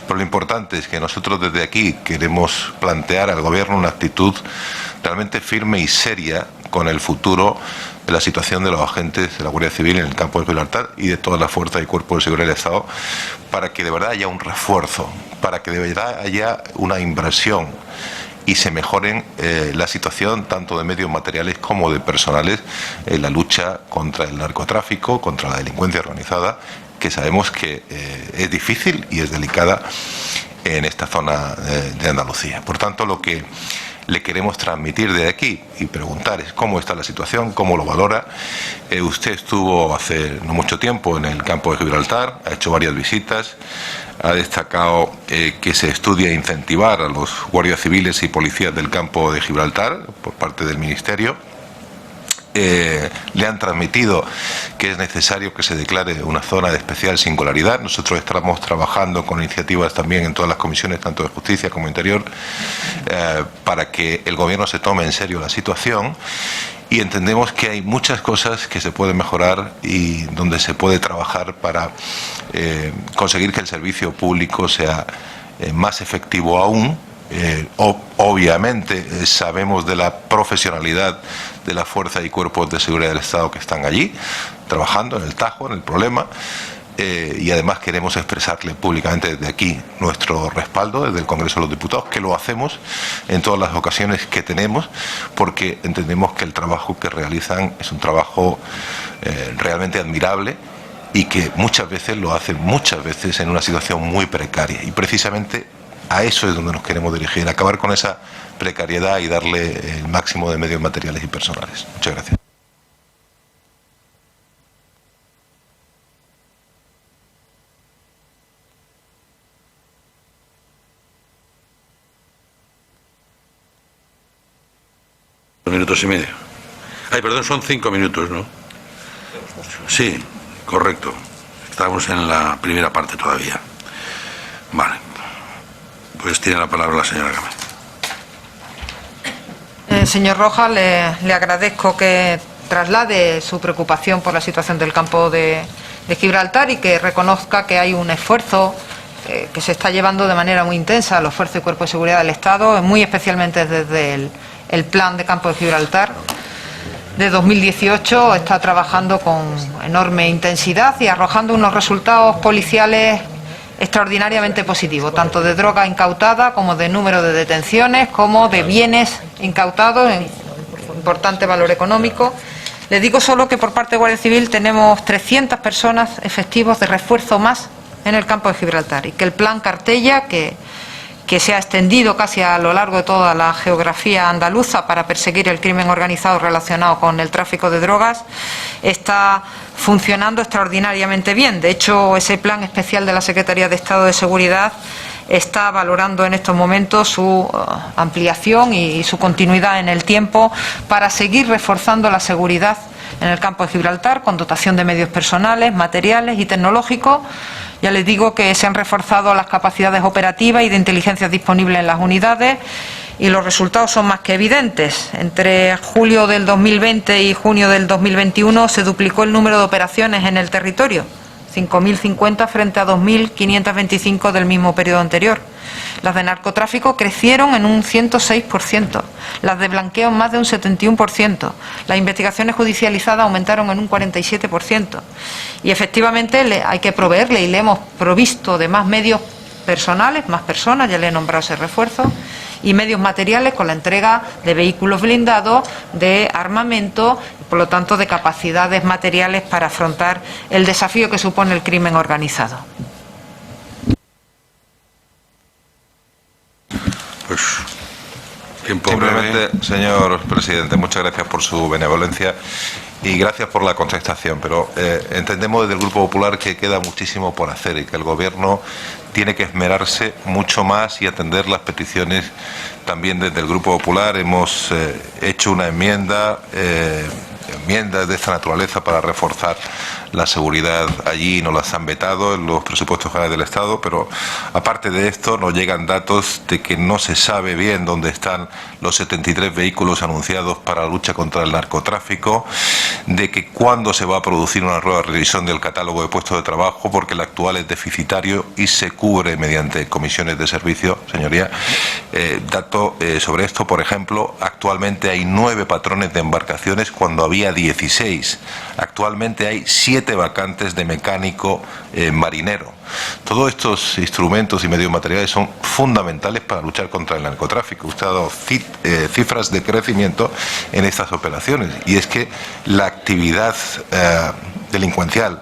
Pero lo importante es que nosotros desde aquí queremos plantear al Gobierno una actitud realmente firme y seria con el futuro de la situación de los agentes de la Guardia Civil en el campo de Gibraltar y de todas las fuerzas y cuerpos de seguridad del Estado, para que de verdad haya un refuerzo, para que de verdad haya una inversión y se mejoren la situación tanto de medios materiales como de personales en la lucha contra el narcotráfico, contra la delincuencia organizada, que sabemos que es difícil y es delicada en esta zona de Andalucía. Por tanto, lo que le queremos transmitir de aquí y preguntar es cómo está la situación, cómo lo valora. Usted estuvo hace no mucho tiempo en el campo de Gibraltar, ha hecho varias visitas, ha destacado que se estudia incentivar a los guardias civiles y policías del campo de Gibraltar por parte del Ministerio. Le han transmitido que es necesario que se declare una zona de especial singularidad. Nosotros estamos trabajando con iniciativas también en todas las comisiones, tanto de Justicia como Interior, para que el Gobierno se tome en serio la situación, y entendemos que hay muchas cosas que se pueden mejorar y donde se puede trabajar para conseguir que el servicio público sea más efectivo aún. Obviamente sabemos de la profesionalidad de las fuerzas y cuerpos de seguridad del Estado que están allí trabajando en el tajo, en el problema, y además queremos expresarle públicamente desde aquí nuestro respaldo desde el Congreso de los Diputados, que lo hacemos en todas las ocasiones que tenemos, porque entendemos que el trabajo que realizan es un trabajo realmente admirable y que muchas veces lo hacen en una situación muy precaria, y precisamente a eso es donde nos queremos dirigir, acabar con esa precariedad y darle el máximo de medios materiales y personales. Muchas gracias. Minutos y medio. Ay, perdón, son 5 minutos, ¿no? Sí, correcto. Estamos en la primera parte todavía. Vale. Pues tiene la palabra la señora Gámez. Señor Rojas, le agradezco que traslade su preocupación por la situación del campo de Gibraltar y que reconozca que hay un esfuerzo que se está llevando de manera muy intensa los esfuerzos y cuerpos de seguridad del Estado, muy especialmente desde el plan de campo de Gibraltar de 2018, está trabajando con enorme intensidad y arrojando unos resultados policiales extraordinariamente positivo, tanto de droga incautada como de número de detenciones, como de bienes incautados en importante valor económico. Les digo solo que por parte de Guardia Civil tenemos 300 personas efectivos de refuerzo más en el campo de Gibraltar, y que el plan Cartella, que que se ha extendido casi a lo largo de toda la geografía andaluza para perseguir el crimen organizado relacionado con el tráfico de drogas, está funcionando extraordinariamente bien. De hecho, ese plan especial de la Secretaría de Estado de Seguridad está valorando en estos momentos su ampliación y su continuidad en el tiempo para seguir reforzando la seguridad en el campo de Gibraltar con dotación de medios personales, materiales y tecnológicos. Ya les digo que se han reforzado las capacidades operativas y de inteligencia disponibles en las unidades y los resultados son más que evidentes. Entre julio del 2020 y junio del 2021 se duplicó el número de operaciones en el territorio, 5.050 frente a 2.525 del mismo periodo anterior. Las de narcotráfico crecieron en un 106%, las de blanqueo en más de un 71%, las investigaciones judicializadas aumentaron en un 47%. Y efectivamente hay que proveerle y le hemos provisto de más medios personales, más personas, ya le he nombrado ese refuerzo, y medios materiales con la entrega de vehículos blindados, de armamento, por lo tanto de capacidades materiales para afrontar el desafío que supone el crimen organizado. Pues, tiempo Simplemente, breve. señor presidente, muchas gracias por su benevolencia y gracias por la contestación, pero entendemos desde el Grupo Popular que queda muchísimo por hacer y que el Gobierno tiene que esmerarse mucho más y atender las peticiones. También desde el Grupo Popular hemos hecho una enmiendas de esta naturaleza para reforzar la seguridad allí, nos las han vetado en los presupuestos generales del Estado, pero aparte de esto nos llegan datos de que no se sabe bien dónde están los 73 vehículos anunciados para la lucha contra el narcotráfico, de que cuándo se va a producir una nueva revisión del catálogo de puestos de trabajo, porque el actual es deficitario y se cubre mediante comisiones de servicio, señoría. Dato sobre esto, por ejemplo, actualmente hay 9 patrones de embarcaciones cuando había 16. Actualmente hay 7 vacantes de mecánico marinero. Todos estos instrumentos y medios materiales son fundamentales para luchar contra el narcotráfico. Usted ha dado cifras de crecimiento en estas operaciones y es que la actividad delincuencial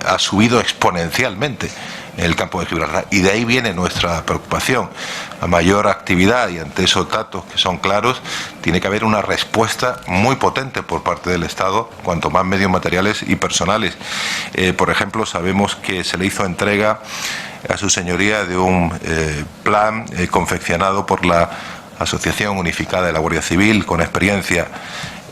ha subido exponencialmente en el campo de Gibraltar y de ahí viene nuestra preocupación. A mayor actividad y ante esos datos que son claros, tiene que haber una respuesta muy potente por parte del Estado, cuanto más medios materiales y personales. Por ejemplo, sabemos que se le hizo entrega a su señoría de un plan confeccionado por la Asociación Unificada de la Guardia Civil, con experiencia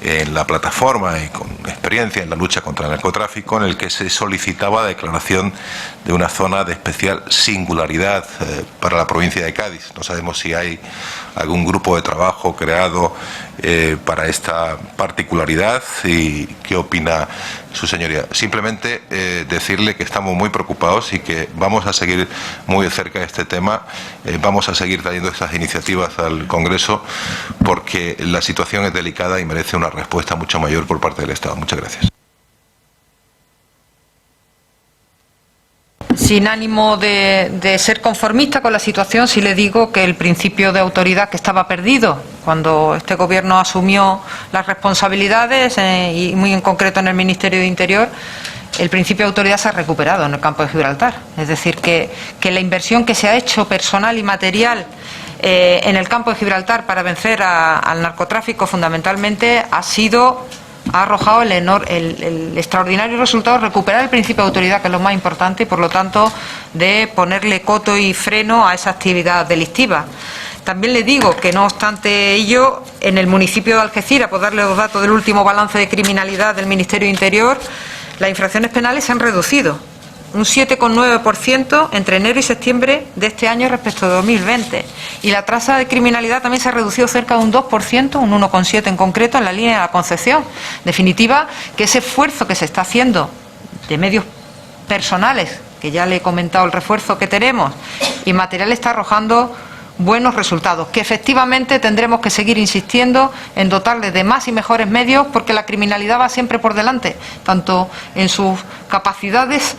en la plataforma y con experiencia en la lucha contra el narcotráfico, en el que se solicitaba la declaración de una zona de especial singularidad para la provincia de Cádiz. No sabemos si hay algún grupo de trabajo creado para esta particularidad y qué opina su señoría. Simplemente decirle que estamos muy preocupados y que vamos a seguir muy de cerca este tema, vamos a seguir trayendo estas iniciativas al Congreso porque la situación es delicada y merece una respuesta mucho mayor por parte del Estado. Muchas gracias. Sin ánimo de ser conformista con la situación, sí le digo que el principio de autoridad que estaba perdido cuando este Gobierno asumió las responsabilidades y muy en concreto en el Ministerio de Interior, el principio de autoridad se ha recuperado en el campo de Gibraltar. Es decir, que la inversión que se ha hecho personal y material en el campo de Gibraltar para vencer al narcotráfico fundamentalmente ha arrojado el extraordinario resultado de recuperar el principio de autoridad, que es lo más importante, y por lo tanto de ponerle coto y freno a esa actividad delictiva. También le digo que, no obstante ello, en el municipio de Algeciras, por darle los datos del último balance de criminalidad del Ministerio de Interior, las infracciones penales se han reducido un 7,9% entre enero y septiembre de este año respecto de 2020. Y la tasa de criminalidad también se ha reducido cerca de un 2%, un 1,7% en concreto, en la línea de la Concepción. En definitiva, que ese esfuerzo que se está haciendo de medios personales, que ya le he comentado el refuerzo que tenemos, y material está arrojando buenos resultados, que efectivamente tendremos que seguir insistiendo en dotarle de más y mejores medios, porque la criminalidad va siempre por delante, tanto en sus capacidades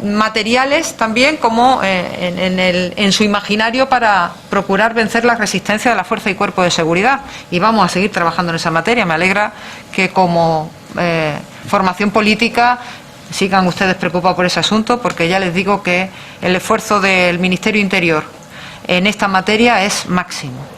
materiales también como en su imaginario para procurar vencer la resistencia de la fuerza y cuerpo de seguridad, y vamos a seguir trabajando en esa materia. Me alegra que como formación política sigan ustedes preocupados por ese asunto, porque ya les digo que el esfuerzo del Ministerio de Interior en esta materia es máximo.